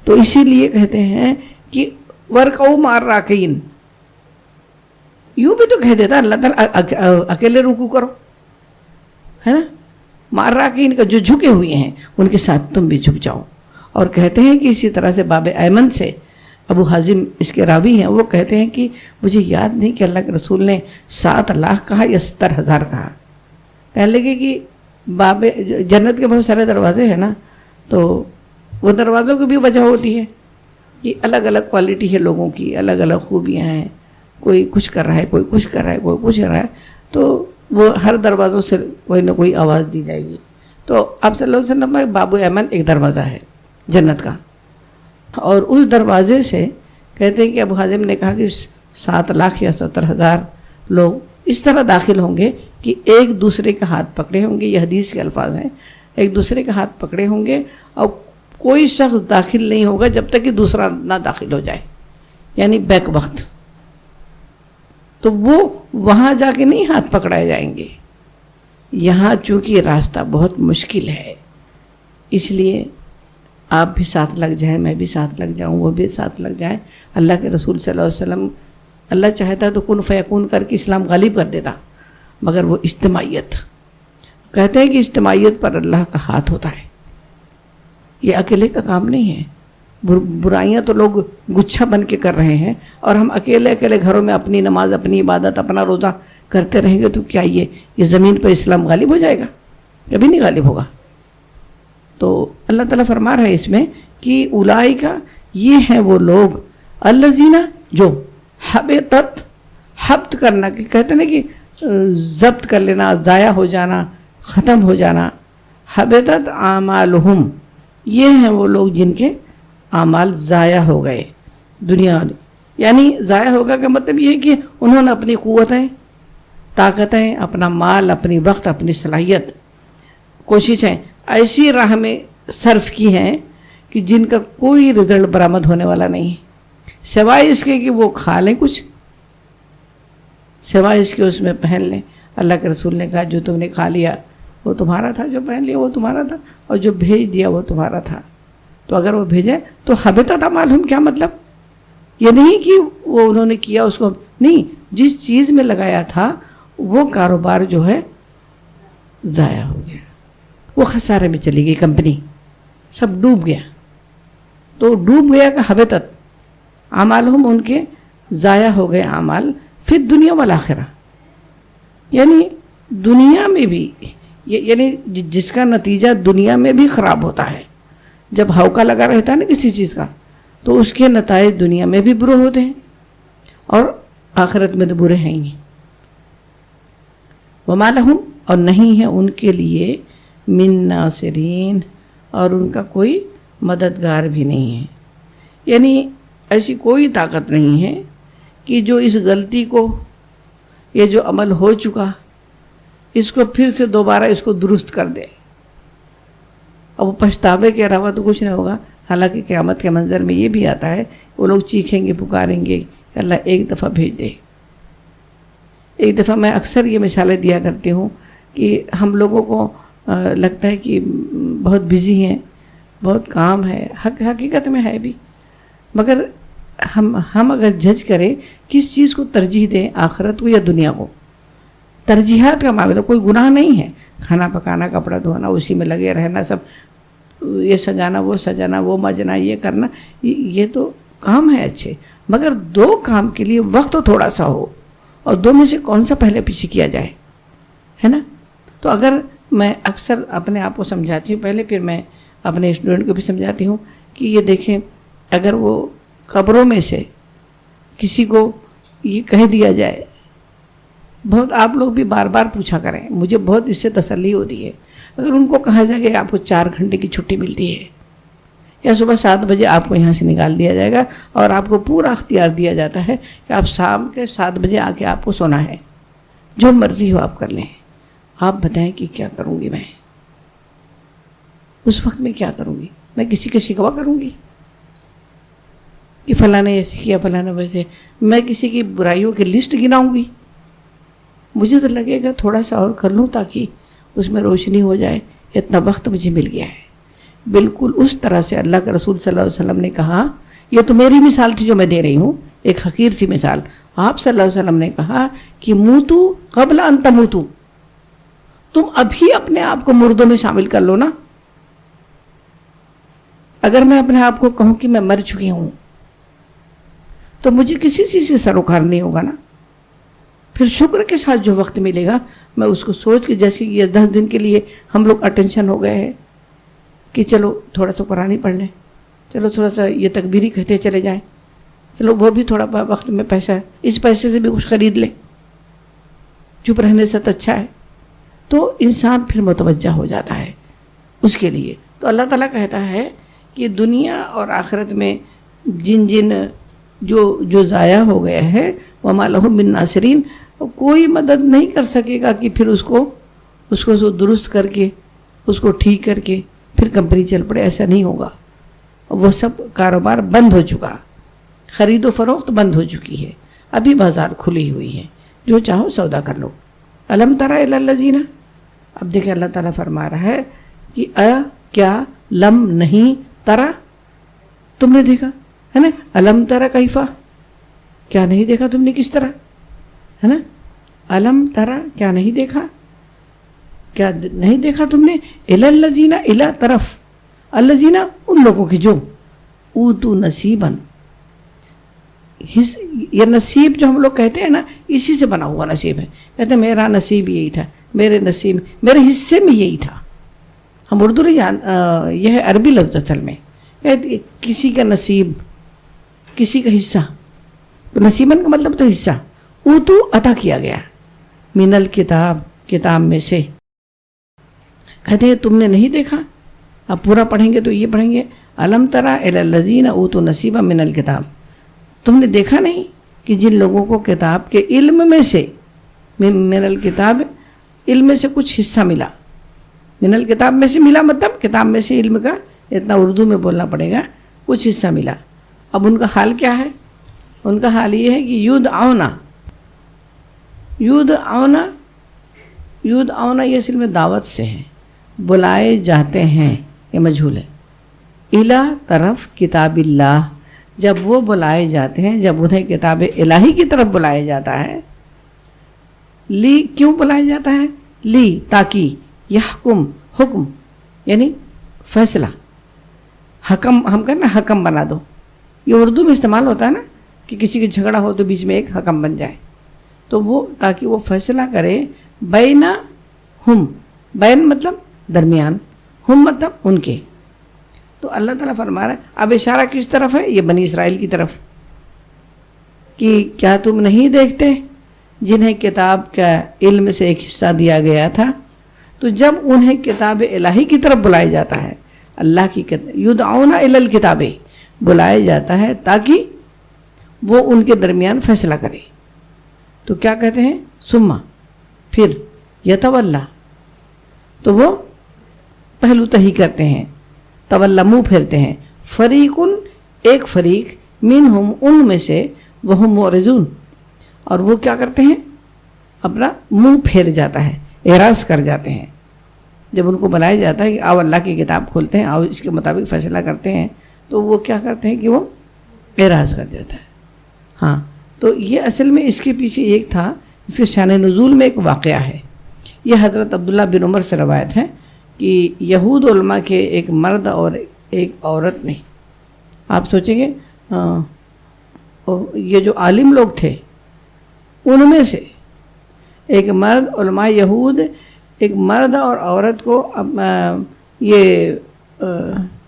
تو اسی لیے کہتے ہیں کہ ورکعوا مع الراکعین. یوں بھی تو کہہ دیتا اللہ تعالیٰ اکیلے رکوع کرو، ہے نا. مع الراکعین کا جو جھکے ہوئے ہیں ان کے ساتھ تم بھی جھک جاؤ. اور کہتے ہیں کہ اسی طرح سے باب ایمن سے ابو حازم اس کے راوی ہیں، وہ کہتے ہیں کہ مجھے یاد نہیں کہ اللہ کے رسول نے 7 لاکھ کہا یا 70,000 کہا. کہنے لگے کہ باب جنت کے بہت سارے دروازے ہیں نا، تو وہ دروازوں کی بھی وجہ ہوتی ہے کہ الگ الگ کوالٹی ہے لوگوں کی، الگ الگ خوبیاں ہیں. کوئی کچھ کر رہا ہے، کوئی کچھ کر رہا ہے، کوئی کچھ کر رہا ہے، تو وہ ہر دروازوں سے کوئی نہ کوئی آواز دی جائے گی. تو آپ صلی اللہ علیہ وسلم میں باب ایمن ایک دروازہ ہے جنت کا، اور اس دروازے سے کہتے ہیں کہ ابو حازم نے کہا کہ 7 لاکھ یا 70,000 لوگ اس طرح داخل ہوں گے کہ ایک دوسرے کا ہاتھ پکڑے ہوں گے. یہ حدیث کے الفاظ ہیں، ایک دوسرے کا ہاتھ پکڑے ہوں گے، اور کوئی شخص داخل نہیں ہوگا جب تک کہ دوسرا نہ داخل ہو جائے، یعنی بیک وقت. تو وہ وہاں جا کے نہیں ہاتھ پکڑائے جائیں گے. یہاں چونکہ راستہ بہت مشکل ہے، اس لیے آپ بھی ساتھ لگ جائیں، میں بھی ساتھ لگ جاؤں، وہ بھی ساتھ لگ جائیں. اللہ کے رسول صلی اللہ علیہ وسلم، اللہ چاہتا تو کن فیکون کر کے اسلام غالب کر دیتا، مگر وہ اجتماعیت، کہتے ہیں کہ اجتماعیت پر اللہ کا ہاتھ ہوتا ہے. یہ اکیلے کا کام نہیں ہے. برائیاں تو لوگ گچھا بن کے کر رہے ہیں، اور ہم اکیلے گھروں میں اپنی نماز، اپنی عبادت، اپنا روزہ کرتے رہیں گے تو کیا یہ زمین پر اسلام غالب ہو جائے گا؟ کبھی نہیں غالب ہوگا. تو اللہ تعالیٰ فرما رہا ہے اس میں کہ اولئکا، یہ ہیں وہ لوگ، الذین، جو حبطت، حبط کرنا، کہتے ہیں کہ ضبط کر لینا، ضائع ہو جانا، ختم ہو جانا. حبطت اعمالہم، یہ ہیں وہ لوگ جن کے اعمال ضائع ہو گئے دنیا یعنی ضائع ہوگا کا مطلب یہ ہے کہ انہوں نے اپنی قوتیں، طاقتیں، اپنا مال، اپنی وقت، اپنی صلاحیت، کوششیں ایسی راہ میں صرف کی ہیں کہ جن کا کوئی رزلٹ برآمد ہونے والا نہیں ہے، سوائے اس کے کہ وہ کھا لیں کچھ، سوائے اس کے اس میں پہن لیں۔ اللہ کے رسول نے کہا جو تم نے کھا لیا وہ تمہارا تھا، جو پہن لیا وہ تمہارا تھا، اور جو بھیج دیا وہ تمہارا تھا۔ تو اگر وہ بھیجے تو حبطت اعمالہم، کیا مطلب؟ یہ نہیں کہ وہ انہوں نے کیا اس کو نہیں، جس چیز میں لگایا تھا وہ کاروبار جو ہے ضائع ہو گیا، وہ خسارے میں چلی گئی کمپنی، سب ڈوب گیا۔ تو ڈوب گیا کہ حبطت اعمالہم، ان کے ضائع ہو گئے اعمال، فی الدنیا والآخرہ، یعنی دنیا میں بھی، یعنی جس کا نتیجہ دنیا میں بھی خراب ہوتا ہے، جب ہوکا لگا رہتا ہے نا کسی چیز کا تو اس کے نتائج دنیا میں بھی برے ہوتے ہیں اور آخرت میں تو برے ہیں ہی۔ وما لہم، اور نہیں ہے ان کے لیے، من ناصرین، اور ان کا کوئی مددگار بھی نہیں ہے، یعنی ایسی کوئی طاقت نہیں ہے کہ جو اس غلطی کو، یہ جو عمل ہو چکا اس کو پھر سے دوبارہ اس کو درست کر دے۔ اب وہ پچھتاوے کے علاوہ تو کچھ نہیں ہوگا۔ حالانکہ قیامت کے منظر میں یہ بھی آتا ہے، وہ لوگ چیخیں گے، پکاریں گے کہ اللہ ایک دفعہ بھیج دے۔ ایک دفعہ میں اکثر یہ مثالیں دیا کرتی ہوں کہ ہم لوگوں کو لگتا ہے کہ بہت بزی ہیں، بہت کام ہے، حقیقت میں ہے بھی، مگر ہم اگر جج کریں کس چیز کو ترجیح دیں، آخرت کو یا دنیا کو، ترجیحات کا معاملہ، کوئی گناہ نہیں ہے، کھانا پکانا، کپڑا دھونا، اسی میں لگے رہنا، سب یہ سجانا، وہ مجنا، یہ کرنا، یہ تو کام ہے اچھے، مگر دو کام کے لیے وقت تو تھوڑا سا ہو، اور دو میں سے کون سا پہلے پیچھے کیا جائے، ہے نا؟ تو اگر میں اکثر اپنے آپ کو سمجھاتی ہوں، پہلے پھر میں اپنے اسٹوڈنٹ کو بھی سمجھاتی ہوں کہ یہ دیکھیں، اگر وہ قبروں میں سے کسی کو یہ کہہ دیا جائے، بہت آپ لوگ بھی بار بار پوچھا کریں، مجھے بہت اس سے تسلی ہوتی ہے، اگر ان کو کہا جائے کہ آپ کو 4 گھنٹے کی چھٹی ملتی ہے، یا صبح 7 بجے آپ کو یہاں سے نکال دیا جائے گا اور آپ کو پورا اختیار دیا جاتا ہے کہ آپ شام کے 7 بجے آ کے آپ کو سونا ہے، جو مرضی ہو آپ کر لیں، آپ بتائیں کہ کیا کروں گی میں اس وقت میں؟ کیا کروں گی میں؟ کسی کا شکوہ کروں گی کہ فلاں نے ایسے کیا، فلاں نے ویسے؟ میں کسی کی برائیوں کی لسٹ گناؤں گی؟ مجھے تو لگے گا تھوڑا سا اور کر لوں تاکہ اس میں روشنی ہو جائے، اتنا وقت مجھے مل گیا ہے۔ بالکل اس طرح سے اللہ کے رسول صلی اللہ علیہ وسلم نے کہا، یہ تو میری مثال تھی جو میں دے رہی ہوں، ایک حقیر سی مثال۔ آپ صلی اللہ علیہ وسلم نے کہا کہ موتو قبل ان تموتو، تم ابھی اپنے آپ کو مردوں میں شامل کر لو نا۔ اگر میں اپنے آپ کو کہوں کہ میں مر چکی ہوں تو مجھے کسی چیز سے سروکار نہیں ہوگا نا۔ پھر شکر کے ساتھ جو وقت ملے گا میں اس کو سوچ کے، جیسے یہ 10 دن کے لیے ہم لوگ اٹینشن ہو گئے ہیں کہ چلو تھوڑا سا قرآن ہی پڑھ لیں، چلو تھوڑا سا یہ تکبیری کہتے چلے جائیں، چلو وہ بھی تھوڑا وقت میں پیسہ ہے، اس پیسے سے بھی کچھ خرید لیں، چپ رہنے سے تو اچھا ہے۔ تو انسان پھر متوجہ ہو جاتا ہے اس کے لیے۔ تو اللہ تعالیٰ کہتا ہے کہ دنیا اور آخرت میں جن جو ضائع ہو گئے ہیں، وما لہم من ناصرین، کوئی مدد نہیں کر سکے گا کہ پھر اس کو درست کر کے، اس کو ٹھیک کر کے پھر کمپنی چل پڑے، ایسا نہیں ہوگا۔ وہ سب کاروبار بند ہو چکا، خرید و فروخت بند ہو چکی ہے، ابھی بازار کھلی ہوئی ہے، جو چاہو سودا کر لو۔ الم تر الی الذین، اب دیکھیں اللہ تعالیٰ فرما رہا ہے کہ کیا لم نہیں ترا، تم نے دیکھا ہے نا؟ الم ترا کیفا، کیا نہیں دیکھا تم نے کس طرح، ہے نا؟ الم ترا، کیا نہیں دیکھا، کیا نہیں دیکھا تم نے؟ الی الذین، الی طرف، الذین ان لوگوں کی جو اوتوا نصیبا، یہ نصیب جو ہم لوگ کہتے ہیں نا، اسی سے بنا ہوا نصیب ہے۔ کہتے ہیں میرا نصیب یہی تھا، میرے نصیب، میرے حصے میں یہی تھا۔ ہم اردو نہیں، یہ ہے عربی لفظ اصل میں، کہتے کسی کا نصیب، کسی کا حصہ، تو نصیباً کا مطلب تو حصہ، اوتو عطا کیا گیا، من الکتاب، کتاب میں سے۔ کہتے ہیں تم نے نہیں دیکھا؟ اب پورا پڑھیں گے تو یہ پڑھیں گے، الم ترا الی الذین اوتوا نصیبا من الکتاب، تم نے دیکھا نہیں کہ جن لوگوں کو کتاب کے علم میں سے، من الکتاب، علم میں سے کچھ حصہ ملا، من الکتاب میں سے ملا مطلب کتاب میں سے علم کا، اتنا اردو میں بولنا پڑے گا، کچھ حصہ ملا. اب ان کا حال کیا ہے؟ ان کا حال یہ ہے کہ یدعونا یہ اصل میں دعوت سے ہے، بلائے جاتے ہیں، یہ مجہول ہے. الا طرف کتاب اللہ، جب وہ بلائے جاتے ہیں، جب انہیں کتاب الہی کی طرف بلایا جاتا ہے. لی کیوں بلایا جاتا ہے؟ لی تاکہ یحکم، حکم یعنی فیصلہ، حکم ہم کہتے ہیں حکم بنا دو، یہ اردو میں استعمال ہوتا ہے نا کہ کسی کا جھگڑا ہو تو بیچ میں ایک حکم بن جائے، تو وہ تاکہ وہ فیصلہ کرے بینا ہم، بین مطلب درمیان، ہم مطلب ان کے. تو اللہ تعالیٰ فرما رہا ہے، اب اشارہ کس طرف ہے؟ یہ بنی اسرائیل کی طرف، کہ کیا تم نہیں دیکھتے جنہیں کتاب کا علم سے ایک حصہ دیا گیا تھا، تو جب انہیں کتاب الہی کی طرف بلایا جاتا ہے، اللہ کی یدعون الی الکتاب، بلایا جاتا ہے تاکہ وہ ان کے درمیان فیصلہ کرے. تو کیا کہتے ہیں؟ ثم، پھر یتولا، تو وہ پہلو تہی کرتے ہیں، تولا منہ پھیرتے ہیں، فریقن ایک فریق، منہم ان میں سے، وہم معرضون، اور وہ کیا کرتے ہیں؟ اپنا منہ پھیر جاتا ہے، اعراض کر جاتے ہیں. جب ان کو بلایا جاتا ہے کہ آؤ اللہ کی کتاب کھولتے ہیں، آؤ اس کے مطابق فیصلہ کرتے ہیں، تو وہ کیا کرتے ہیں کہ وہ اعراض کر جاتا ہے. ہاں، تو یہ اصل میں اس کے پیچھے ایک تھا، اس کے شان نزول میں ایک واقعہ ہے. یہ حضرت عبداللہ بن عمر سے روایت ہے کہ یہود علماء کے ایک مرد اور ایک عورت نے، آپ سوچیں گے یہ جو عالم لوگ تھے ان میں سے ایک مرد، علماء یہود، ایک مرد اور عورت کو یہ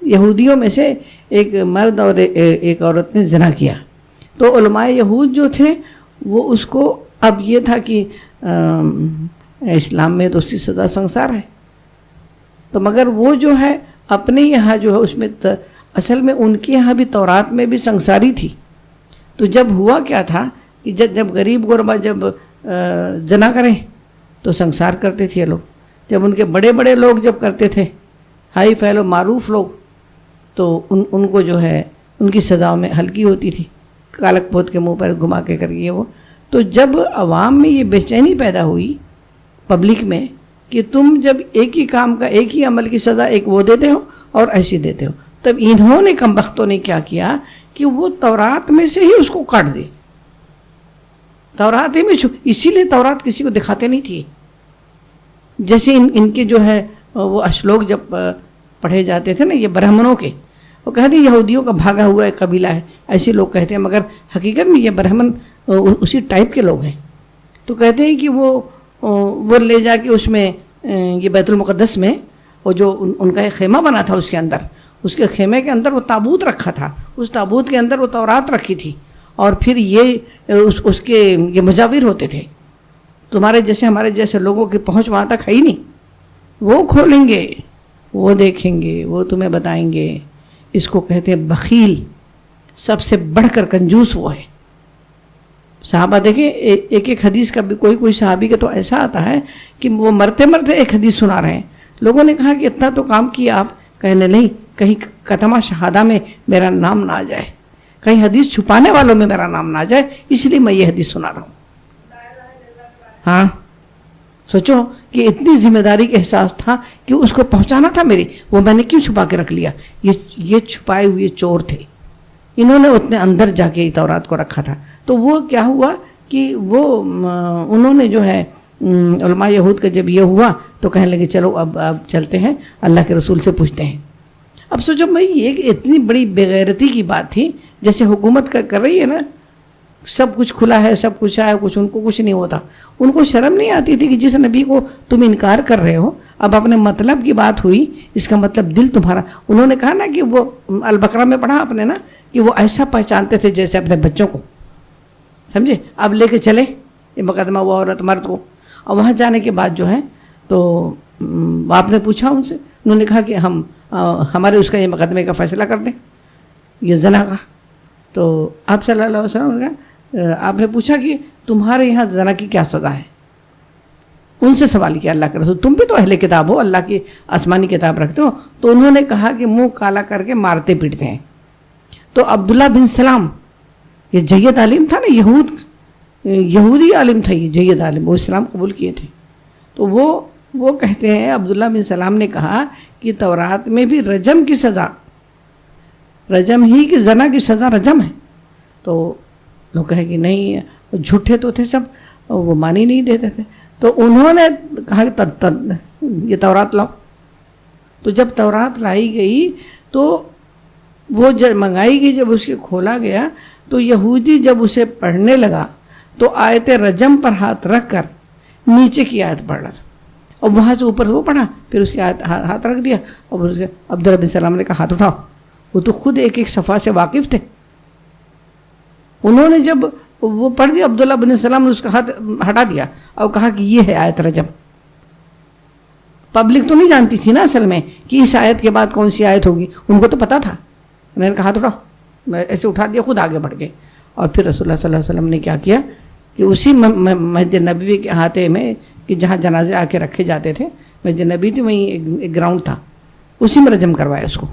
یہودیوں میں سے ایک مرد اور ایک عورت نے زنا کیا. تو علماء یہود جو تھے وہ اس کو، اب یہ تھا کہ اسلام میں تو اس کی سزا سنسار ہے، تو مگر وہ جو ہے اپنے یہاں جو ہے اس میں اصل میں ان کے یہاں بھی تورات میں بھی سنساری تھی. تو جب ہوا کیا تھا کہ جب غریب غربا جب زنا کریں تو سنسار کرتے تھے یہ لوگ. جب ان کے بڑے بڑے لوگ جب کرتے تھے، ہائی فیل و معروف لوگ، تو ان کو جو ہے ان کی سزاؤں میں ہلکی ہوتی تھی، کالک پوت کے منہ پر گھما کے کریے وہ. تو جب عوام میں یہ بے چینی پیدا ہوئی پبلک میں کہ تم جب ایک ہی کام کا، ایک ہی عمل کی سزا ایک وہ دیتے ہو اور ایسی دیتے ہو، تب انہوں نے کم بختوں نے کیا کیا کہ وہ تورات میں سے ہی اس کو کاٹ دے. تورات ہی میں اسی لیے تورات کسی کو دکھاتے نہیں تھی. جیسے ان کے جو ہے وہ اشلوک جب پڑھے جاتے تھے نا یہ برہمنوں کے، وہ کہتے ہیں یہودیوں کا بھاگا ہوا ایک قبیلہ ہے، ایسے لوگ کہتے ہیں، مگر حقیقت میں یہ برہمن اسی ٹائپ کے لوگ ہیں. تو کہتے ہیں کہ وہ لے جا کے اس میں یہ بیت المقدس میں وہ جو ان کا ایک خیمہ بنا تھا، اس کے اندر، اس کے خیمے کے اندر وہ تابوت رکھا تھا، اس تابوت کے اندر وہ تورات رکھی تھی، اور پھر یہ اس کے یہ مجاور ہوتے تھے. تمہارے جیسے ہمارے جیسے لوگوں کی پہنچ وہاں تک ہے ہی نہیں. وہ کھولیں گے، وہ دیکھیں گے، وہ تمہیں بتائیں گے. اس کو کہتے ہیں بخیل، سب سے بڑھ کر کنجوس وہ ہے. صحابہ دیکھیں ایک ایک حدیث کا بھی کوئی صحابی کا تو ایسا آتا ہے کہ وہ مرتے مرتے ایک حدیث سنا رہے ہیں. لوگوں نے کہا کہ اتنا تو کام کیا آپ، کہنے نہیں، کہیں کتمہ شہادہ میں میرا نام نہ آ جائے، کہیں حدیث چھپانے والوں میں میرا نام نہ آ جائے، اس لیے میں یہ حدیث سنا رہا ہوں. ہاں سوچو کہ اتنی ذمہ داری کا احساس تھا کہ اس کو پہنچانا تھا میری، وہ میں نے کیوں چھپا کے رکھ لیا. یہ چھپائے ہوئے چور تھے، انہوں نے اتنے اندر جا کے تورات کو رکھا تھا. تو وہ کیا ہوا کہ وہ انہوں نے جو ہے علماء یہود کا جب یہ ہوا تو کہنے لگے چلو اب چلتے ہیں اللہ کے رسول سے پوچھتے ہیں. اب سوچو بھائی یہ اتنی بڑی بےغیرتی کی بات تھی، جیسے حکومت کر رہی ہے نا، سب کچھ کھلا ہے، سب کچھ ہے، کچھ ان کو کچھ نہیں ہوتا. ان کو شرم نہیں آتی تھی کہ جس نبی کو تم انکار کر رہے ہو، اب اپنے مطلب کی بات ہوئی، اس کا مطلب دل تمہارا. انہوں نے کہا نا کہ وہ البقرہ میں پڑھا آپ نے نا کہ وہ ایسا پہچانتے تھے جیسے اپنے بچوں کو، سمجھے. اب لے کے چلے یہ مقدمہ وہ عورت مرد کو، اور وہاں جانے کے بعد جو ہے تو آپ نے پوچھا ان سے، انہوں نے کہا کہ ہمارے اس کا یہ مقدمے کا فیصلہ کر دیں، یہ زنا کا. تو آپ صلی اللہ علیہ وسلم نے آپ نے پوچھا کہ تمہارے یہاں زنا کی کیا سزا ہے؟ ان سے سوال کیا اللہ کے رسول، تم بھی تو اہل کتاب ہو، اللہ کی آسمانی کتاب رکھتے ہو. تو انہوں نے کہا کہ منہ کالا کر کے مارتے پیٹتے ہیں. تو عبداللہ بن سلام، یہ جید عالم تھا نا، یہودی عالم تھا، یہ جید عالم، وہ اسلام قبول کیے تھے. تو وہ کہتے ہیں، عبداللہ بن سلام نے کہا کہ تورات میں بھی رجم کی سزا، رجم ہی کی زنا کی سزا رجم ہے. تو لوگ کہے کہ نہیں، جھوٹے تو تھے سب، وہ مانی نہیں دیتے تھے. تو انہوں نے کہا کہ یہ تورات لاؤ. تو جب تورات لائی گئی تو وہ جب منگائی گئی، جب اس کے کھولا گیا تو یہودی جب اسے پڑھنے لگا تو آیت رجم پر ہاتھ رکھ کر نیچے کی آیت پڑھ رہا تھا، اور وہاں سے اوپر سے وہ پڑھا، پھر اس کی آیت ہاتھ رکھ دیا، اور اس کے عبداللہ بن سلام نے کہا ہاتھ اٹھاؤ. وہ تو خود ایک ایک صفحہ سے واقف تھے. انہوں نے جب وہ پڑھ دیا، عبداللہ بن سلام نے اس کا ہاتھ ہٹا دیا اور کہا کہ یہ ہے آیت رجم. پبلک تو نہیں جانتی تھی نا اصل میں کہ اس آیت کے بعد کون سی آیت ہوگی، ان کو تو پتا تھا. میں نے کہا ہاتھ اٹھاؤ، ایسے اٹھا دیا، خود آگے بڑھ گئے. اور پھر رسول اللہ صلی اللہ علیہ وسلم نے کیا کیا کہ اسی مسجد نبوی کے احاطے میں، کہ جہاں جنازے آ کے رکھے جاتے تھے، مسجد نبی تھی، وہیں ایک گراؤنڈ تھا، اسی میں رجم کروایا اس کو.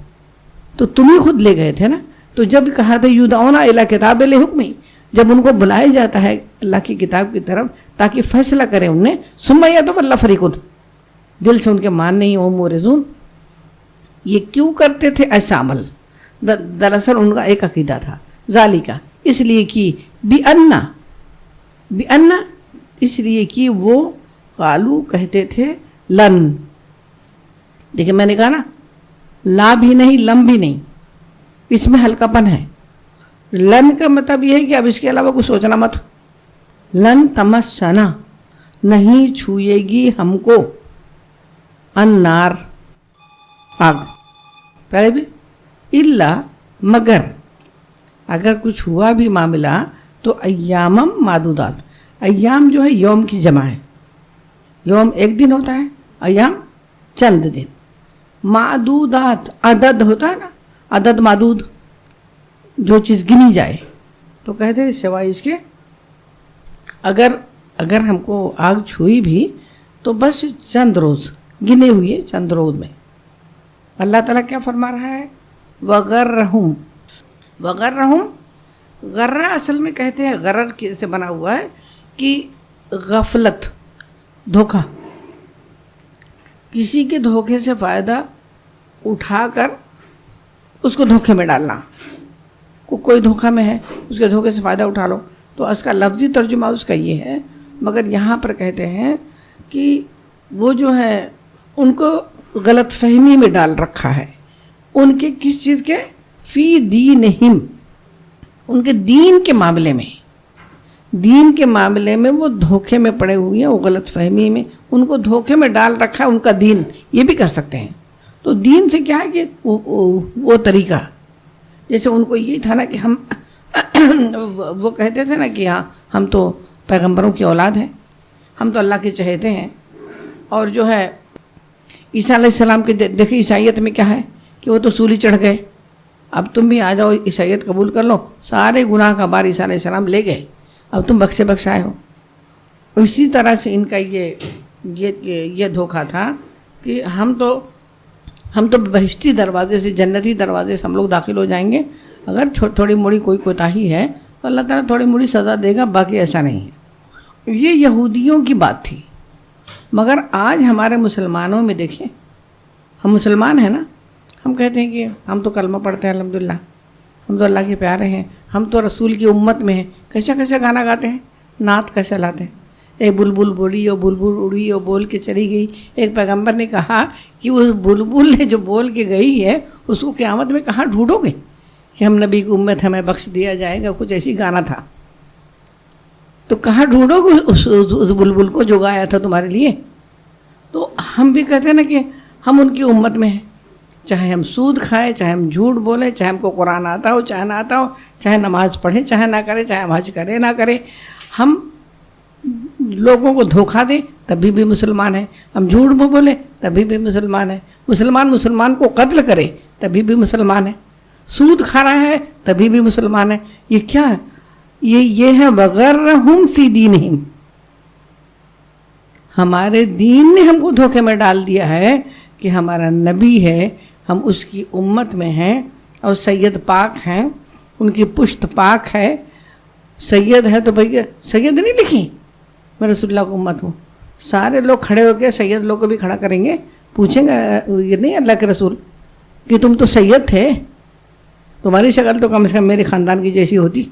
تو تم ہی خود لے گئے تھے نا. تو جب کہا تھا یدعون الی کتاب الحکم، جب ان کو بلایا جاتا ہے اللہ کی کتاب کی طرف تاکہ فیصلہ کرے ان نے، ثم یتولی فریق، دل سے ان کے مان نہیں ہو مورزون. یہ کیوں کرتے تھے ایسا عمل؟ دراصل ان کا ایک عقیدہ تھا ذالکہ، اس لیے کہ بِأَنَّ، اس لیے کہ وہ قالو کہتے تھے لن. دیکھیں میں نے کہا نا، لا بھی نہیں لم بھی نہیں، اس میں ہلکا پن ہے. لن کا مطلب یہ ہے کہ اب اس کے علاوہ کچھ سوچنا مت. لن تمسنا، نہیں چھوئے گی ہم کو، النار، آگ. پہلے بھی الا، مگر، اگر کچھ ہوا بھی معاملہ تو ایامم معدودات. ایام جو ہے یوم کی جمع ہے، یوم ایک دن ہوتا ہے، ایام چند دن. معدودات عدد ہوتا ہے نا، عدد معدود، جو چیز گنی جائے. تو کہتے ہیں سوائے اس کے اگر ہم کو آگ چھوئی بھی تو بس چند روز گنے ہوئے، چند روز میں. اللہ تعالیٰ کیا فرما رہا ہے؟ وغرہم، غرہ اصل میں کہتے ہیں غرر سے بنا ہوا ہے کہ غفلت، دھوکہ، کسی کے دھوکے سے فائدہ اٹھا کر اس کو دھوکے میں ڈالنا. کوئی دھوکہ میں ہے، اس کے دھوکے سے فائدہ اٹھا لو. تو اس کا لفظی ترجمہ اس کا یہ ہے، مگر یہاں پر کہتے ہیں کہ وہ جو ہے ان کو غلط فہمی میں ڈال رکھا ہے. ان کے کس چیز کے؟ فی دینہم، ان کے دین کے معاملے میں وہ دھوکے میں پڑے ہوئے ہیں، وہ غلط فہمی میں ان کو دھوکے میں ڈال رکھا ہے ان کا دین. یہ بھی کر سکتے ہیں. تو دین سے کیا ہے کہ وہ طریقہ، جیسے ان کو یہ تھا نا کہ ہم وہ کہتے تھے نا کہ ہاں ہم تو پیغمبروں کی اولاد ہیں، ہم تو اللہ کے چہیتے ہیں. اور جو ہے عیسیٰ علیہ السلام کے دیکھیں عیسائیت میں کیا ہے کہ وہ تو سولی چڑھ گئے، اب تم بھی آ جاؤ عیسائیت قبول کر لو. سارے گناہ کا بار عیسیٰ علیہ السلام لے گئے، اب تم بخشائے ہو. اسی طرح سے ان کا یہ دھوکہ تھا کہ ہم تو بہشتی دروازے سے، جنتی دروازے سے ہم لوگ داخل ہو جائیں گے. اگر تھوڑی موڑی کوئی کوتاہی ہے تو اللہ تعالیٰ تھوڑی موڑی سزا دے گا، باقی ایسا نہیں ہے. یہ یہودیوں کی بات تھی. مگر آج ہمارے مسلمانوں میں دیکھیں، ہم مسلمان ہیں نا، ہم کہتے ہیں کہ ہم تو کلمہ پڑھتے ہیں الحمدللہ، ہم تو اللہ کے پیارے ہیں، ہم تو رسول کی امت میں ہیں. کیسا گانا گاتے ہیں، نعت کیسا لاتے ہیں. ایک بلبل بولی اور بلبل اڑی اور بول کے چلی گئی. ایک پیغمبر نے کہا کہ اس بلبل نے جو بول کے گئی ہے اس کو قیامت میں کہاں ڈھونڈو گے کہ ہم نبی کی امت ہمیں بخش دیا جائے گا، کچھ ایسی گانا تھا. تو کہاں ڈھونڈو گے اس بلبل کو جو گایا تھا تمہارے لیے. تو ہم بھی کہتے ہیں نا کہ ہم ان کی امت میں ہیں، چاہے ہم سود کھائیں، چاہے ہم جھوٹ بولیں، چاہے ہم کو قرآن آتا ہو چاہے نہ آتا ہو، چاہے نماز پڑھیں چاہے نہ کریں، چاہے ہم حج کریں نہ کریں، ہم لوگوں کو دھوکہ دیں تبھی بھی مسلمان ہیں، ہم جھوٹ بولیں تبھی بھی مسلمان ہیں، مسلمان کو قتل کرے تبھی بھی مسلمان ہیں. سود کھا رہا ہے تبھی بھی مسلمان ہے. یہ کیا ہے؟ یہ ہے وغرہم فی دینہم. ہمارے دین نے ہم کو دھوکے میں ڈال دیا ہے کہ ہمارا نبی ہے, ہم اس کی امت میں ہیں, اور سید پاک ہیں, ان کی پشت پاک ہے. سید ہے تو بھئی سید نہیں لکھی, میں رسول اللہ کو امت ہوں. سارے لوگ کھڑے ہو کے سید لوگ کو بھی کھڑا کریں گے, پوچھیں گے یہ نہیں اللہ کے رسول کہ تم تو سید تھے, تمہاری شکل تو کم سے کم میرے خاندان کی جیسی ہوتی.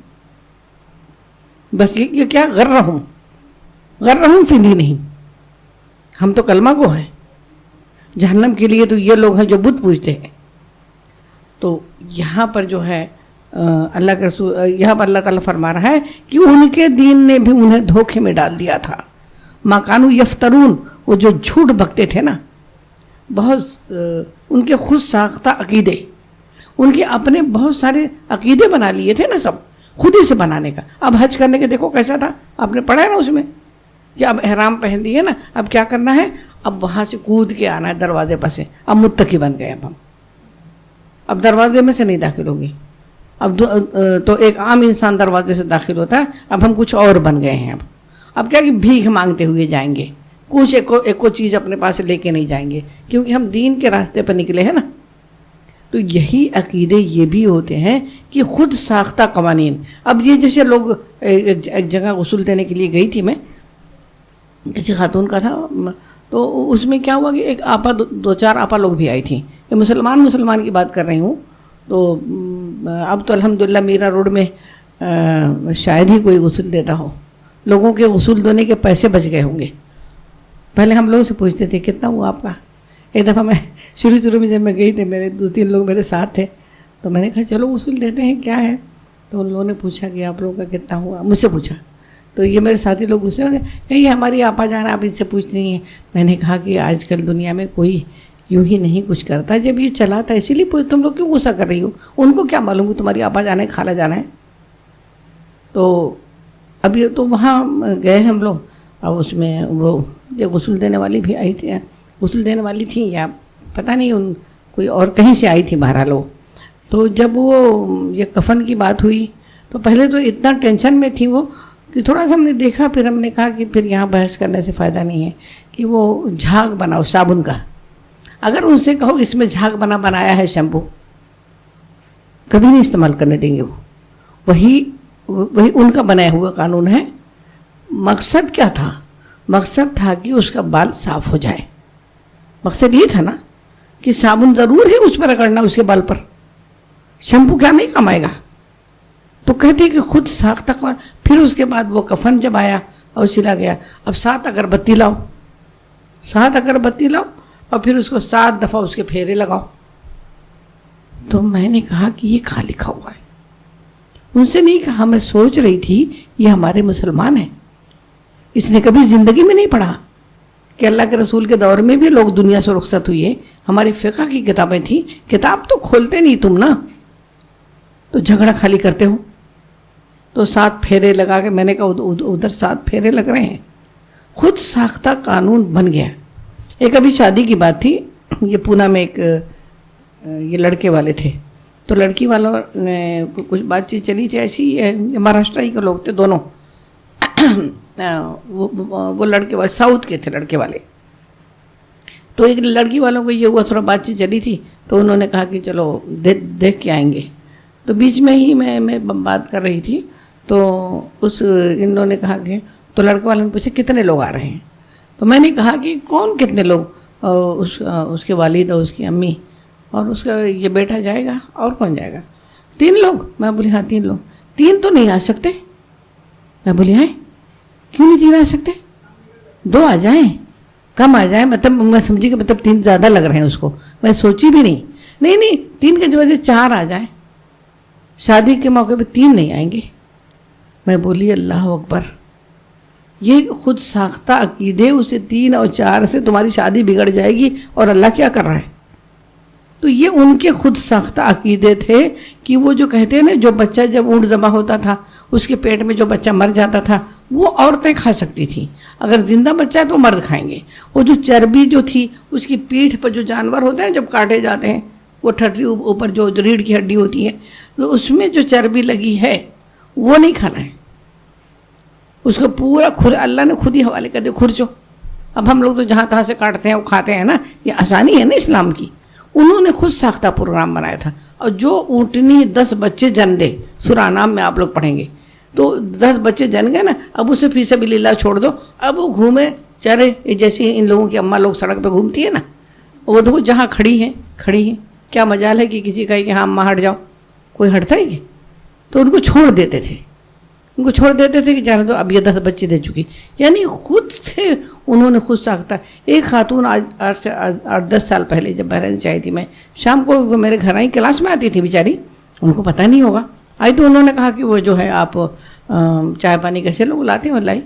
بس یہ کیا غرہم فی دینہم. ہم تو کلمہ کو ہیں, جہنم کے لیے تو یہ لوگ ہیں جو بت پوجتے ہیں. تو یہاں پر جو ہے اللہ کے رسول, یہاں پر اللہ تعالیٰ فرما رہا ہے کہ ان کے دین نے بھی انہیں دھوکے میں ڈال دیا تھا. ما کانوا یفترون, وہ جو جھوٹ بکتے تھے نا, بہت ان کے خود ساختہ عقیدے, ان کے اپنے بہت سارے عقیدے بنا لیے تھے نا, سب خود ہی سے بنانے کا. اب حج کرنے کے دیکھو کیسا تھا, آپ نے پڑھا ہے نا اس میں کہ اب احرام پہن لیے نا, اب کیا کرنا ہے, اب وہاں سے کود کے آنا ہے دروازے پر سے. اب متقی بن گئے, اب دروازے میں سے نہیں داخل ہوگی. اب تو ایک عام انسان دروازے سے داخل ہوتا ہے, اب ہم کچھ اور بن گئے ہیں. اب کیا کہ بھیک مانگتے ہوئے جائیں گے, کچھ ایک کو چیز اپنے پاس لے کے نہیں جائیں گے, کیونکہ ہم دین کے راستے پر نکلے ہیں نا. تو یہی عقیدے یہ بھی ہوتے ہیں کہ خود ساختہ قوانین. اب یہ جیسے لوگ ایک جگہ غسل دینے کے لیے گئی تھی, میں کسی خاتون کا تھا, تو اس میں کیا ہوا کہ ایک آپا, دو چار آپا لوگ بھی آئی تھیں. یہ مسلمان کی بات کر رہی ہوں. تو اب تو الحمدللہ میرا روڈ میں شاید ہی کوئی غسل دیتا ہو. لوگوں کے غسل دھونے کے پیسے بچ گئے ہوں گے. پہلے ہم لوگوں سے پوچھتے تھے کتنا ہوا آپ کا. ایک دفعہ میں شروع میں جب میں گئی تھی, میرے 2-3 لوگ میرے ساتھ تھے, تو میں نے کہا چلو غسل دیتے ہیں, کیا ہے. تو ان لوگوں نے پوچھا کہ آپ لوگوں کا کتنا ہوا, مجھ سے پوچھا. تو یہ میرے ساتھی لوگ غصے ہو گئے, یہ ہماری آپا جان آپ اس سے پوچھ رہی ہیں. میں نے کہا کہ آج کل دنیا میں کوئی یوں ہی نہیں کچھ کرتا, جب یہ چلا تھا اسی لیے تم لوگ کیوں غصہ کر رہی ہو. ان کو کیا معلوم کہ تمہاری آپا جانا ہے, خالہ جانا ہے. تو اب یہ تو وہاں گئے ہم لوگ, اور اس میں وہ جو غسل دینے والی بھی آئی تھی, غسل دینے والی تھی یا پتہ نہیں ان کوئی اور کہیں سے آئی تھی بہرحال وہ. تو جب وہ یہ کفن کی بات ہوئی تو پہلے تو اتنا ٹینشن میں تھی وہ کہ تھوڑا سا ہم نے دیکھا, پھر ہم نے کہا کہ پھر یہاں بحث کرنے سے فائدہ نہیں ہے, کہ وہ جھاگ بناؤ صابن کا. اگر ان سے کہو اس میں جھاگ بنایا ہے شیمپو, کبھی نہیں استعمال کرنے دیں گے وہ. وہی ان کا بنایا ہوا قانون ہے. مقصد کیا تھا؟ مقصد تھا کہ اس کا بال صاف ہو جائے. مقصد یہ تھا نا کہ صابن ضرور ہے اس پر رگڑنا, اس کے بال پر. شیمپو کیا نہیں کمائے گا. تو کہتے کہ خود ساختہ قانون. پھر اس کے بعد وہ کفن جب آیا اور سلا گیا, اب 7 اگربتی لاؤ, 7 اگربتی لاؤ, اور پھر اس کو 7 دفعہ اس کے پھیرے لگاؤ. تو میں نے کہا کہ یہ کہاں لکھا ہوا ہے. ان سے نہیں کہا, میں سوچ رہی تھی یہ ہمارے مسلمان ہیں, اس نے کبھی زندگی میں نہیں پڑھا کہ اللہ کے رسول کے دور میں بھی لوگ دنیا سے رخصت ہوئے. ہماری فقہ کی کتابیں تھیں, کتاب تو کھولتے نہیں تم نا, تو جھگڑا خالی کرتے ہو. تو 7 پھیرے لگا کے, میں نے کہا ادھر 7 پھیرے لگ رہے ہیں. خود ساختہ قانون بن گیا. ایک ابھی شادی کی بات تھی, یہ پونا میں ایک یہ لڑکے والے تھے, تو لڑکی والوں نے کچھ بات چیت چلی تھی ایسی, مہاراشٹر کے لوگ تھے دونوں. وہ لڑکے والے ساؤتھ کے تھے لڑکے والے. تو ایک لڑکی والوں کو یہ ہوا, تھوڑا بات چیت چلی تھی, تو انہوں نے کہا کہ چلو دیکھ کے آئیں گے. تو بیچ میں ہی میں بات کر رہی تھی, تو انہوں نے کہا کہ, تو لڑکے والوں نے پوچھا کتنے لوگ آ رہے ہیں. تو میں نے کہا کہ کون کتنے لوگ, اس کے والد اور اس کی امی اور اس کا یہ بیٹا جائے گا, اور کون جائے گا. 3 لوگ. میں بولی ہاں 3 لوگ. 3 تو نہیں آ سکتے. میں بولی ہیں کیوں نہیں 3 آ سکتے, 2 آ جائیں, کم آ جائیں. مطلب میں سمجھی کہ مطلب 3 زیادہ لگ رہے ہیں اس کو. میں سوچی بھی نہیں 3 کے وجہ 4 آ جائیں. شادی کے موقع پہ 3 نہیں آئیں گے. میں بولی اللہ اکبر, یہ خود ساختہ عقیدے, اسے 3 اور 4 سے تمہاری شادی بگڑ جائے گی, اور اللہ کیا کر رہا ہے. تو یہ ان کے خود ساختہ عقیدے تھے کہ وہ جو کہتے ہیں نا, جو بچہ جب اونٹ ذبح ہوتا تھا اس کے پیٹ میں جو بچہ مر جاتا تھا وہ عورتیں کھا سکتی تھیں, اگر زندہ بچہ ہے تو مرد کھائیں گے. وہ جو چربی جو تھی اس کی پیٹھ پر جو جانور ہوتے ہیں جب کاٹے جاتے ہیں وہ ٹھٹری اوپر جو ریڑھ کی ہڈی ہوتی ہے تو اس میں جو چربی لگی ہے وہ نہیں کھانا ہے، اس کو پورا اللہ نے خود ہی حوالے کر دیا کھرچو. اب ہم لوگ تو جہاں تہاں سے کاٹتے ہیں وہ کھاتے ہیں نا، یہ آسانی ہے نا اسلام کی. انہوں نے خود ساختہ پروگرام بنایا تھا. اور جو اونٹنی 10 بچے جن دے، سورہ انعام میں آپ لوگ پڑھیں گے، تو 10 بچے جن گئے نا، اب اسے فی سبیل اللہ چھوڑ دو، اب وہ گھومے چرے، جیسے ان لوگوں کی اماں لوگ سڑک پہ گھومتی ہے نا، وہ دیکھو جہاں کھڑی ہیں کیا مجال ہے کہ کسی کا کہ ہاں اماں ہٹ جاؤ، کوئی ہٹتا ہے کہ؟ تو ان کو چھوڑ دیتے تھے کہ جانے دو، اب یہ 10 بچے دے چکی. یعنی خود سے انہوں نے خود ساختہ. ایک خاتون آج سے 8-10 سال پہلے جب بحرین سے آئی تھی، میں شام کو میرے گھر آئی، کلاس میں آتی تھی بیچاری، ان کو پتہ نہیں ہوگا. آئی تو انہوں نے کہا کہ وہ جو ہے آپ چائے پانی کیسے لوگ لاتے ہیں لائی؟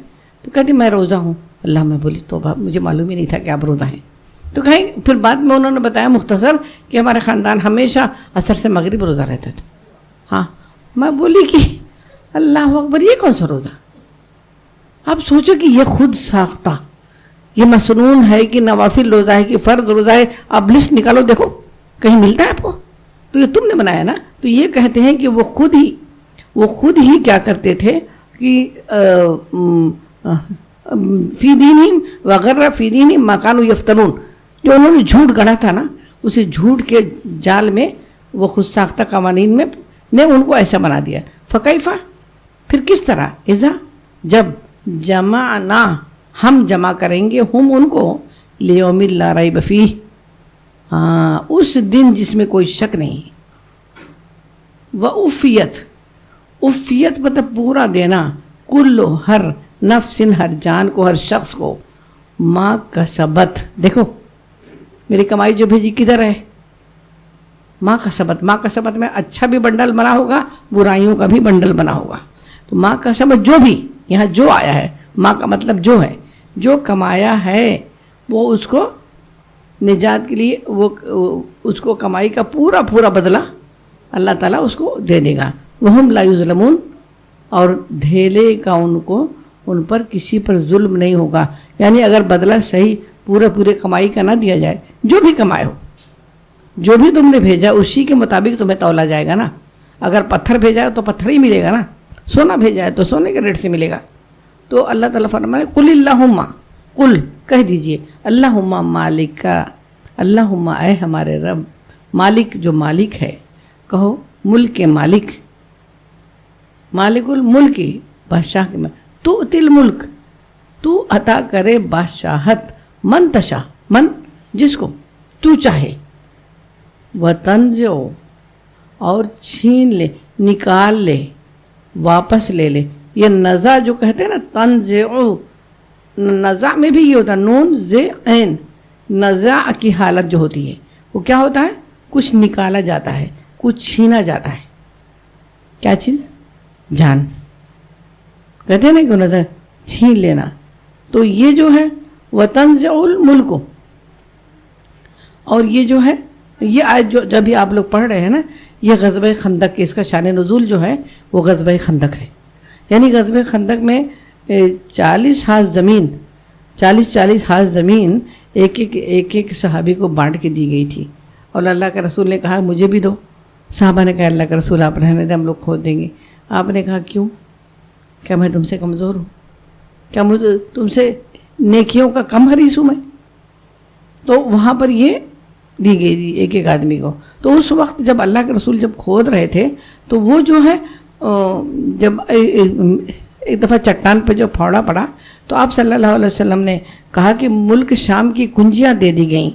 تو کہتی میں روزہ ہوں. اللہ میں بولی توبہ، مجھے معلوم ہی نہیں تھا کہ آپ روزہ ہیں. تو کہیں پھر بعد میں انہوں نے بتایا مختصر کہ ہمارے خاندان ہمیشہ عصر سے مغرب روزہ رہتا تھا. ہاں میں بولی کہ اللہ اکبر، یہ کون سا روزہ؟ آپ سوچو کہ یہ خود ساختہ، یہ مسنون ہے کہ نوافل روزہ ہے کہ فرض روزہ ہے. آپ لسٹ نکالو دیکھو کہیں ملتا ہے آپ کو؟ تو یہ تم نے بنایا نا. تو یہ کہتے ہیں کہ وہ خود ہی کیا کرتے تھے کہ فی دینہم وغیرہ فی دینہم ما کانوا یفترون، جو انہوں نے جھوٹ گڑھا تھا نا، اسی جھوٹ کے جال میں وہ خود ساختہ قوانین میں نے ان کو ایسا بنا دیا. فکیفہ، پھر کس طرح، اذا جب جمعنا، ہم جمع کریں گے، ہم ان کو، لیوم لا ریب فیہ، اس دن جس میں کوئی شک نہیں. وَأُفِّیَتْ مطلب پورا دینا، کل ہر نفس، ہر جان کو، ہر شخص کو، ما کسبت، دیکھو میری کمائی جو بھیجی کدھر ہے؟ ما کسبت میں اچھا بھی بنڈل بنا ہوگا، برائیوں کا بھی بنڈل بنا ہوگا. تو ما کسبت، جو بھی یہاں جو آیا ہے، ما کا مطلب جو ہے، جو کمایا ہے وہ اس کو نجات کے لیے، وہ اس کو کمائی کا پورا بدلہ اللہ تعالیٰ اس کو دے دے گا. وہم لا یظلمون، اور دھیلے کا ان پر کسی پر ظلم نہیں ہوگا. یعنی اگر بدلہ صحیح پورے کمائی کا نہ دیا جائے، جو بھی کمائے ہو، جو بھی تم نے بھیجا اسی کے مطابق تمہیں تولا جائے گا نا. اگر پتھر بھیجا ہے تو پتھر ہی ملے گا نا، سونا بھیجا ہے تو سونے کے ریٹ سے ملے گا. تو اللہ تعالیٰ فرمائے قل اللہم، قل کہہ دیجئے، اللہم مالک، اللہم اے ہمارے رب، مالک جو مالک ہے، کہو ملک کے مالک، مالک الملک، بادشاہ کے مالک، تو تل ملک، تو عطا کرے بادشاہت، من تشا، من جس کو تو چاہے، وتنزع، اور چھین لے، نکال لے، واپس لے لے. یہ نزع جو کہتے ہیں نا، تنزع، نزع میں بھی یہ ہوتا ہے، نون زے عین، نزع کی حالت جو ہوتی ہے وہ کیا ہوتا ہے؟ کچھ نکالا جاتا ہے، کچھ چھینا جاتا ہے. کیا چیز؟ جان. کہتے ہیں نا کہ نظر چھین لینا. تو یہ جو ہے وتنزع الملک، اور یہ جو ہے یہ آیت جو جب بھی آپ لوگ پڑھ رہے ہیں نا، یہ غزوہ خندق کے، اس کا شان نزول جو ہے وہ غزوہ خندق ہے. یعنی غزوہ خندق میں 40 ہاتھ زمین ایک صحابی کو بانٹ کے دی گئی تھی. اور اللہ کے رسول نے کہا مجھے بھی دو. صحابہ نے کہا اللہ کے رسول آپ رہنے دیں، ہم لوگ کھود دیں گے. آپ نے کہا کیوں؟ کیا میں تم سے کمزور ہوں؟ کیا مجھے تم سے نیکیوں کا کم حریص ہوں میں؟ تو وہاں پر یہ دی گئی تھی ایک آدمی کو. تو اس وقت جب اللہ کے رسول جب کھود رہے تھے تو وہ جو ہے جب ایک دفعہ چٹان پہ جو پھوڑا پڑا تو آپ صلی اللہ علیہ وسلم نے کہا کہ ملک شام کی کنجیاں دے دی گئیں،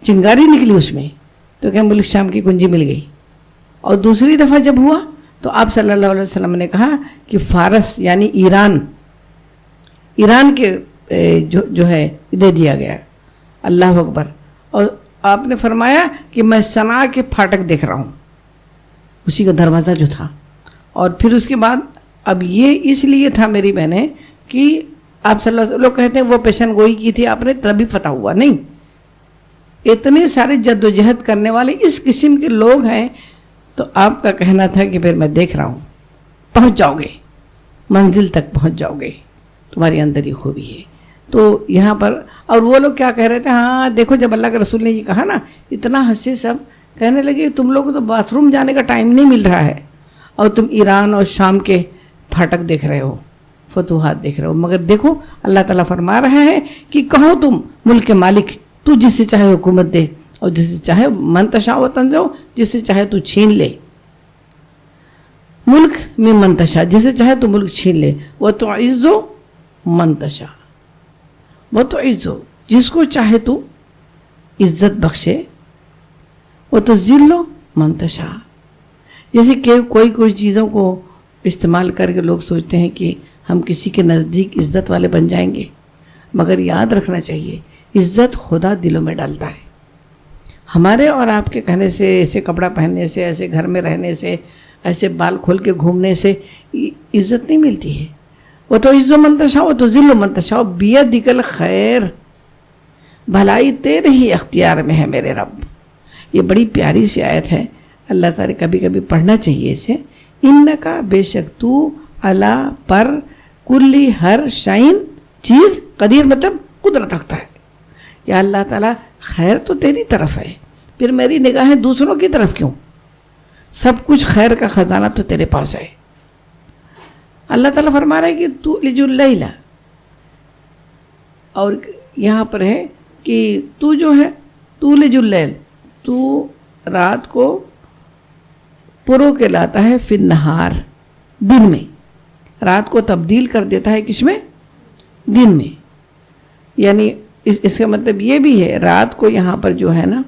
چنگاری نکلی اس میں، تو کہ ملک شام کی کنجی مل گئی. اور دوسری دفعہ جب ہوا تو آپ صلی اللہ علیہ وسلم نے کہا کہ فارس یعنی ایران کے جو ہے دے دیا گیا. اللہ اکبر. اور آپ نے فرمایا کہ میں صنعاء کے پھاٹک دیکھ رہا ہوں، اسی کا دروازہ جو تھا. اور پھر اس کے بعد اب یہ اس لیے تھا میری بہنیں کہ آپ صلی اللہ علیہ وسلم، لوگ کہتے ہیں وہ پیشن گوئی کی تھی آپ نے تبھی فتح ہوا. نہیں، اتنے سارے جد و جہد کرنے والے اس قسم کے لوگ ہیں. تو آپ کا کہنا تھا کہ پھر میں دیکھ رہا ہوں، پہنچ جاؤ گے، منزل تک پہنچ جاؤ گے، تمہاری اندر ہی خوبی ہے. تو یہاں پر اور وہ لوگ کیا کہہ رہے تھے, ہاں دیکھو جب اللہ کے رسول نے یہ کہا نا, اتنا ہنسے سب, کہنے لگے تم لوگ کو تو باتھ روم جانے کا ٹائم نہیں مل رہا ہے اور تم ایران اور شام کے پھاٹک دیکھ رہے ہو, فتوحات دیکھ رہے ہو. مگر دیکھو اللہ تعالیٰ فرما رہا ہے کہ کہو تم ملک کے مالک, تو جس سے چاہے حکومت دے اور جس سے چاہے من تشاء و تنزع, جس سے چاہے تو چھین لے, ملک میں من تشاء, جس سے چاہے تو ملک چھین لے, وہ تو عزو من تشاء, وہ تو عزو, جس کو چاہے تو عزت بخشے, وہ تو ذلو من تشاء. جیسے کہ کوئی چیزوں کو استعمال کر کے لوگ سوچتے ہیں کہ ہم کسی کے نزدیک عزت والے بن جائیں گے, مگر یاد رکھنا چاہیے عزت خدا دلوں میں ڈالتا ہے. ہمارے اور آپ کے کہنے سے, ایسے کپڑا پہننے سے, ایسے گھر میں رہنے سے, ایسے بال کھول کے گھومنے سے عزت نہیں ملتی ہے. وہ تو عز من تشاء و تو ذل من تشاء بیدک الخیر, بھلائی تیرے ہی اختیار میں ہے میرے رب. یہ بڑی پیاری سی آیت ہے, اللہ تعالیٰ کبھی کبھی پڑھنا چاہیے اسے. انکا, بے شک تو, علا پر, کلی ہر شائن چیز, قدیر مطلب قدرت رکھتا ہے. یا اللہ تعالیٰ خیر تو تیری طرف ہے, پھر میری نگاہیں دوسروں کی طرف کیوں؟ سب کچھ خیر کا خزانہ تو تیرے پاس ہے. اللہ تعالیٰ فرما رہا ہے کہ تو لج اللیل, اور یہاں پر ہے کہ تو جو ہے تو لج اللیل, تو رات کو پرو کے لاتا ہے, فی النہار, دن میں, رات کو تبدیل کر دیتا ہے کس میں؟ دن میں. یعنی اس کا مطلب یہ بھی ہے, رات کو یہاں پر جو ہے نا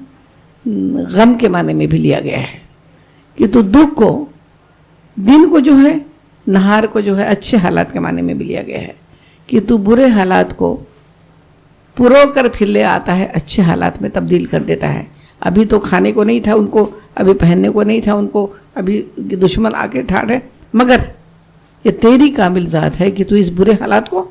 غم کے معنی میں بھی لیا گیا ہے کہ تو دکھ کو, دن کو جو ہے, نہار کو جو ہے اچھے حالات کے معنی میں بھی لیا گیا ہے کہ تو برے حالات کو پرو کر پھر لے آتا ہے, اچھے حالات میں تبدیل کر دیتا ہے. ابھی تو کھانے کو نہیں تھا ان کو, ابھی پہننے کو نہیں تھا ان کو, ابھی دشمن آ کے ٹھاڑ ہے, مگر یہ تیری کامل ذات ہے کہ تو اس برے حالات کو,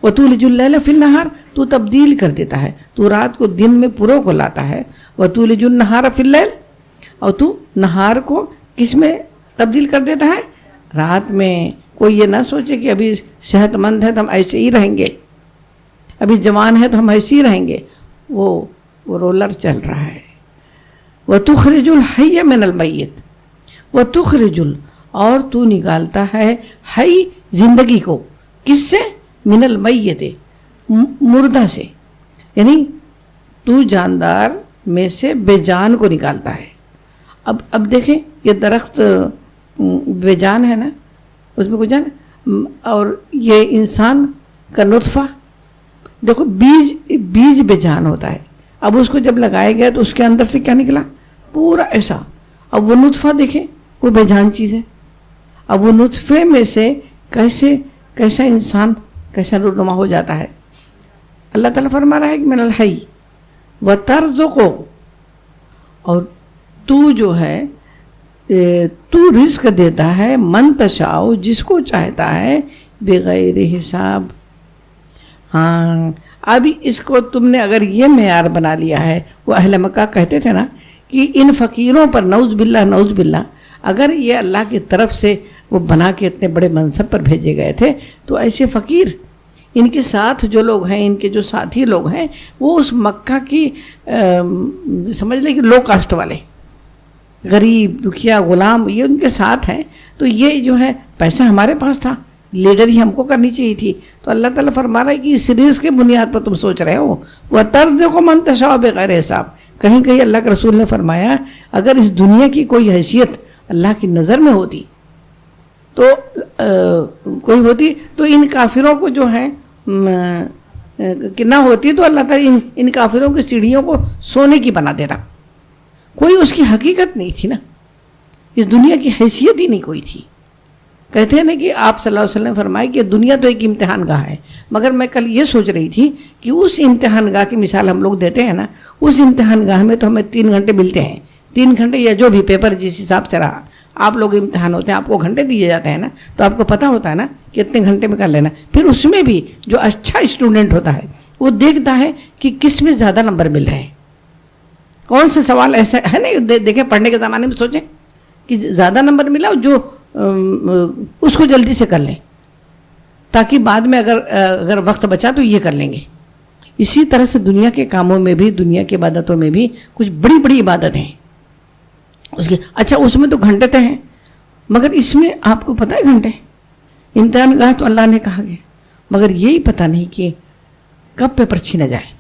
وَتُولِجُ اللَّيْلَ فِي النَّهَارِ, تو تبدیل کر دیتا ہے, تو رات کو دن میں پرو کو لاتا ہے. وَتُولِجُ النَّهَارَ فِي اللَّيْلِ, اور تو نہار کو کس میں تبدیل کر دیتا ہے؟ رات میں. کوئی یہ نہ سوچے کہ ابھی صحت مند ہے تو ہم ایسے ہی رہیں گے, ابھی جوان ہے تو ہم ایسے ہی رہیں گے, وہ رولر چل رہا ہے. وَتُخْرِجُ الْحَيَّ مِنَ الْمَيِّتِ, وَتُخْرِجُ, اور تو نکالتا ہے, حی زندگی کو, کس سے؟ من المیت, مردہ سے. یعنی تو جاندار میں سے بے جان کو نکالتا ہے. اب دیکھیں یہ درخت بے جان ہے نا, اس میں کچھ جان, اور یہ انسان کا نطفہ دیکھو, بیج بے جان ہوتا ہے. اب اس کو جب لگایا گیا تو اس کے اندر سے کیا نکلا؟ پورا ایسا. اب وہ نطفہ دیکھیں, وہ بے جان چیز ہے. اب وہ نطفے میں سے کیسا انسان کیسا رونما ہو جاتا ہے. اللہ تعالیٰ فرما رہا ہے کہ من الحی وترزق, اور تو جو ہے تو رزق دیتا ہے, من تشاء, جس کو چاہتا ہے, بغیر حساب. ہاں ابھی اس کو تم نے اگر یہ معیار بنا لیا ہے, وہ اہل مکہ کہتے تھے نا کہ ان فقیروں پر نعوذ باللہ, اگر یہ اللہ کی طرف سے وہ بنا کے اتنے بڑے منصب پر بھیجے گئے تھے, تو ایسے فقیر, ان کے ساتھ جو لوگ ہیں, ان کے جو ساتھی لوگ ہیں, وہ اس مکہ کی سمجھ لیں کہ لو کاسٹ والے, غریب, دکھیا, غلام, یہ ان کے ساتھ ہیں. تو یہ جو ہے پیسہ ہمارے پاس تھا, لیڈر ہی ہم کو کرنی چاہیے تھی. تو اللہ تعالیٰ فرما رہا ہے کہ اس رزق کے بنیاد پر تم سوچ رہے ہو. وَتَرْزُقُ مَن تَشَاءُ بِغَيْرِ حساب. کہیں اللہ کے رسول نے فرمایا اگر اس دنیا کی کوئی حیثیت اللہ کی نظر میں ہوتی تو تو ان کافروں کو جو ہے کہ نہ ہوتی, تو اللہ تعالیٰ ان کافروں کی سیڑھیوں کو سونے کی بنا دیتا. کوئی اس کی حقیقت نہیں تھی نا, اس دنیا کی حیثیت ہی نہیں کوئی تھی. کہتے ہیں نا کہ آپ صلی اللہ علیہ وسلم فرمائے کہ دنیا تو ایک امتحان گاہ ہے, مگر میں کل یہ سوچ رہی تھی کہ اس امتحان گاہ کی مثال ہم لوگ دیتے ہیں نا, اس امتحان گاہ میں تو ہمیں 3 گھنٹے ملتے ہیں, 3 گھنٹے یا جو بھی پیپر جس حساب سے رہا, آپ لوگ امتحان ہوتے ہیں, آپ کو گھنٹے دیے جاتے ہیں نا, تو آپ کو پتہ ہوتا ہے نا کہ اتنے گھنٹے میں کر لینا. پھر اس میں بھی جو اچھا اسٹوڈنٹ ہوتا ہے وہ دیکھتا ہے کہ کس میں زیادہ نمبر مل رہے ہیں, کون سے سوال ایسا ہے نا, دیکھیں پڑھنے کے زمانے میں سوچیں کہ زیادہ نمبر ملا جو اس کو جلدی سے کر لیں. تاکہ بعد میں اگر وقت بچا تو یہ کر لیں گے. اسی طرح سے دنیا کے کاموں میں بھی، دنیا کی عبادتوں میں بھی کچھ بڑی بڑی عبادتیں ہیں اس کے. اچھا اس میں تو گھنٹے تو ہیں، مگر اس میں آپ کو پتہ ہے گھنٹے امتحان گاہ تو اللہ نے کہا گیا، مگر یہی پتہ نہیں کہ کب پیپر چھینا جائے.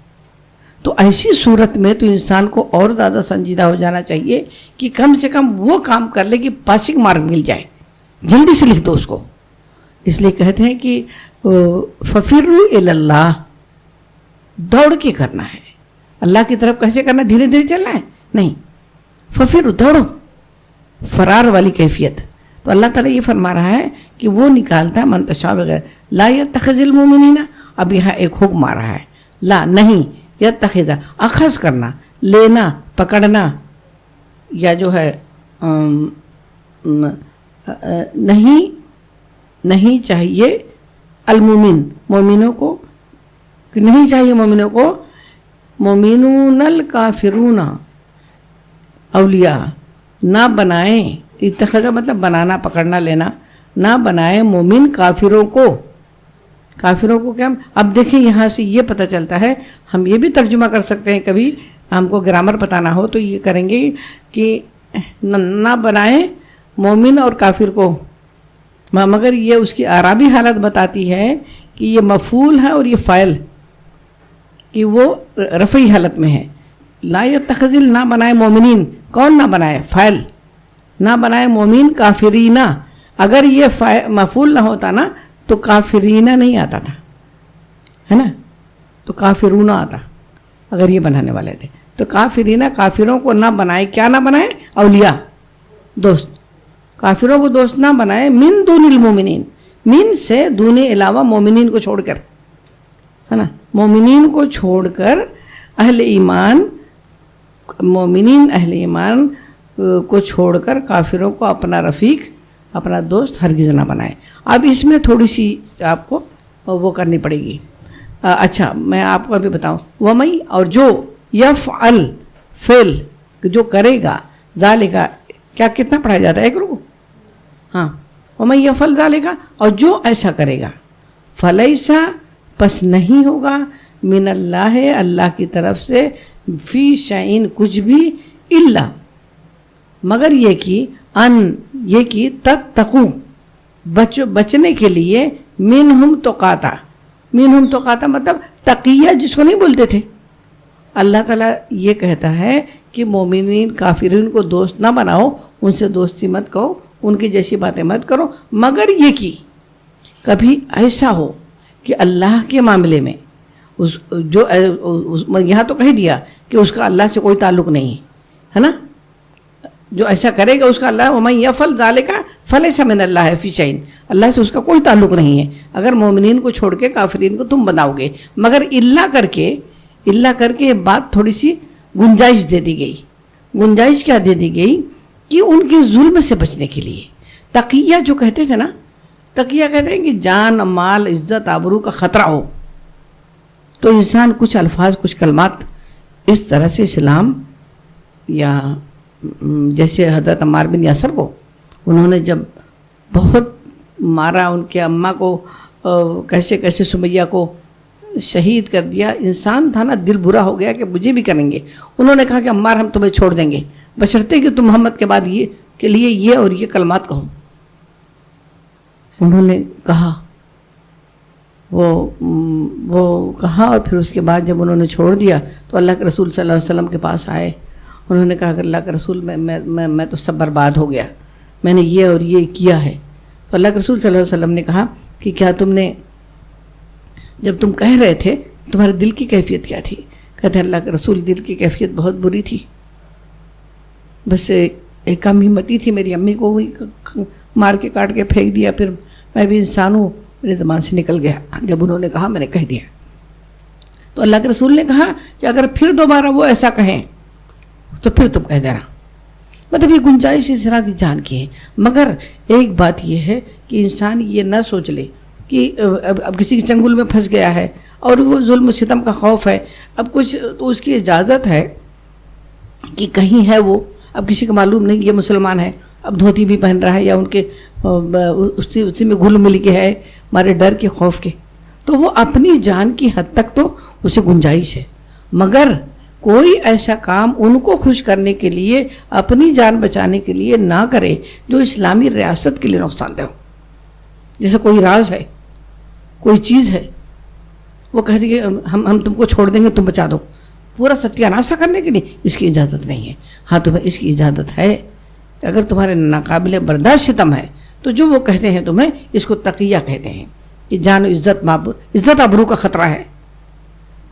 تو ایسی صورت میں تو انسان کو اور زیادہ سنجیدہ ہو جانا چاہیے کہ کم سے کم وہ کام کر لے کہ پاسنگ مارک مل جائے، جلدی سے لکھ دو اس کو. اس لیے کہتے ہیں کہ ففروا الی اللہ، دوڑ کے کرنا ہے اللہ کی طرف. کیسے کرنا؟ دھیرے دھیرے چلنا ہے نہیں، ففروا، دوڑو، فرار والی کیفیت. تو اللہ تعالیٰ یہ فرما رہا ہے کہ وہ نکالتا ہے من تشاء وغیرہ. لا یتخذ المؤمنین، اب یہاں ایک حکم آ رہا ہے، لا نہیں، یتخذ اخذ کرنا، لینا، پکڑنا، یا جو ہے نہیں چاہیے المومن، مومنوں کو نہیں چاہیے، مومنوں کو مومنون الکافرون اولیاء نہ بنائیں. اتخذ مطلب بنانا، پکڑنا، لینا، نہ بنائے مومن کافروں کو. کافروں کو کیا؟ اب دیکھیں یہاں سے یہ پتہ چلتا ہے، ہم یہ بھی ترجمہ کر سکتے ہیں، کبھی ہم کو گرامر پتہ نہ ہو تو یہ کریں گے کہ نہ بنائیں مومن اور کافر کو، مگر یہ اس کی اعرابی حالت بتاتی ہے کہ یہ مفعول ہے اور یہ فاعل، کہ وہ رفعی حالت میں ہے. لا یتخذ، نہ بنائے مومنین، کون نہ بنائے؟ فاعل. نہ بنائے مومن کافرینہ، اگر یہ مفعول نہ ہوتا نا تو کافرینہ نہیں آتا تھا، ہے نا، تو کافرون آتا اگر یہ بنانے والے تھے. تو کافرینہ، کافروں کو نہ بنائے. کیا نہ بنائے؟ اولیاء، دوست. کافروں کو دوست نہ بنائے. من دون المومنین، من سے دون علاوہ مومنین کو چھوڑ کر، ہے نا، مومنین کو چھوڑ کر اہل ایمان، مومنین اہل ایمان کو چھوڑ کر کافروں کو اپنا رفیق، اپنا دوست ہرگز نہ بنائے. اب اس میں تھوڑی سی آپ کو وہ کرنی پڑے گی. اچھا میں آپ کو ابھی بتاؤں، وَمَن، اور جو یفعل، فعل جو کرے گا، ذالک، کیا کتنا پڑھایا جاتا ہے؟ ایک رکو، ہاں، وَمَن یفعل ذالک، اور جو ایسا کرے گا، فلیس، پس نہیں ہوگا، من اللہ، اللہ کی طرف سے، فی شیء، کچھ بھی، الا، مگر یہ کہ تتقو، بچنے کے لیے، منہم تقاتا. منہم تقاتا مطلب تقیہ جس کو نہیں بولتے تھے. اللہ تعالیٰ یہ کہتا ہے کہ مومنین کافرین کو دوست نہ بناؤ، ان سے دوستی مت کرو، ان کی جیسی باتیں مت کرو، مگر یہ کہ کبھی ایسا ہو کہ اللہ کے معاملے میں یہاں تو کہہ دیا کہ اس کا اللہ سے کوئی تعلق نہیں ہے نا، جو ایسا کرے گا اس کا اللہ، وَمَن یفعل ذَلِکَ فَلَیسَ مِنَ اللَّہِ فِی شَیْءٍ، اللہ سے اس کا کوئی تعلق نہیں ہے اگر مومنین کو چھوڑ کے کافرین کو تم بناؤ گے. مگر اللہ کر کے یہ بات تھوڑی سی گنجائش دے دی گئی. گنجائش کیا دے دی گئی؟ کہ ان کے ظلم سے بچنے کے لیے. تقیہ جو کہتے تھے نا، تقیہ کہتے ہیں کہ جان، مال، عزت، آبرو کا خطرہ ہو، تو انسان کچھ الفاظ، کچھ کلمات اس طرح سے اسلام، یا جیسے حضرت عمار بن یاسر کو انہوں نے جب بہت مارا، ان کے اماں کو کیسے سمیہ کو شہید کر دیا، انسان تھا نا، دل برا ہو گیا کہ مجھے بھی کریں گے. انہوں نے کہا کہ عمار ہم تمہیں چھوڑ دیں گے بشرطے کہ تم محمد کے بعد یہ کے لیے یہ اور یہ کلمات کہو. انہوں نے کہا، وہ کہا، اور پھر اس کے بعد جب انہوں نے چھوڑ دیا تو اللہ کے رسول صلی اللہ علیہ وسلم کے پاس آئے. انہوں نے کہا کہ اللہ کے رسول میں تو سب برباد ہو گیا، میں نے یہ اور یہ کیا ہے. تو اللہ کے رسول صلی اللہ علیہ وسلم نے کہا کہ کیا تم نے، جب تم کہہ رہے تھے تمہارے دل کی کیفیت کیا تھی؟ کہتے ہیں اللہ کے رسول دل کی کیفیت بہت بری تھی، بس ایک کم ہمتی تھی، میری امی کو مار کے کاٹ کے پھینک دیا، پھر میں بھی انسان ہوں، میرے زبان سے نکل گیا. جب انہوں نے کہا میں نے کہہ دیا. تو اللہ کے رسول نے کہا کہ اگر پھر دوبارہ وہ ایسا کہیں تو پھر تم کہہ دینا. مطلب یہ گنجائش اس طرح کی جان کی ہے. مگر ایک بات یہ ہے کہ انسان یہ نہ سوچ لے کہ اب کسی کے چنگل میں پھنس گیا ہے اور وہ ظلم و ستم کا خوف ہے، اب کچھ تو اس کی اجازت ہے کہ کہیں ہے وہ، اب کسی کو معلوم نہیں یہ مسلمان ہے، اب دھوتی بھی پہن رہا ہے یا ان کے اسی میں گھل مل کے ہے ہمارے ڈر کے خوف کے، تو وہ اپنی جان کی حد تک تو اسے گنجائش ہے، مگر کوئی ایسا کام ان کو خوش کرنے کے لیے، اپنی جان بچانے کے لیے نہ کرے جو اسلامی ریاست کے لیے نقصان دہ ہو. جیسے کوئی راز ہے، کوئی چیز ہے، وہ کہتی ہے ہم تم کو چھوڑ دیں گے، تم بچا دو، پورا ستیہ ناشا کرنے کے لیے اس کی اجازت نہیں ہے. ہاں تمہیں اس کی اجازت ہے، اگر تمہارے ناقابل برداشت ستم ہے تو جو وہ کہتے ہیں تمہیں، اس کو تقیہ کہتے ہیں کہ جان و عزت آبرو کا خطرہ ہے،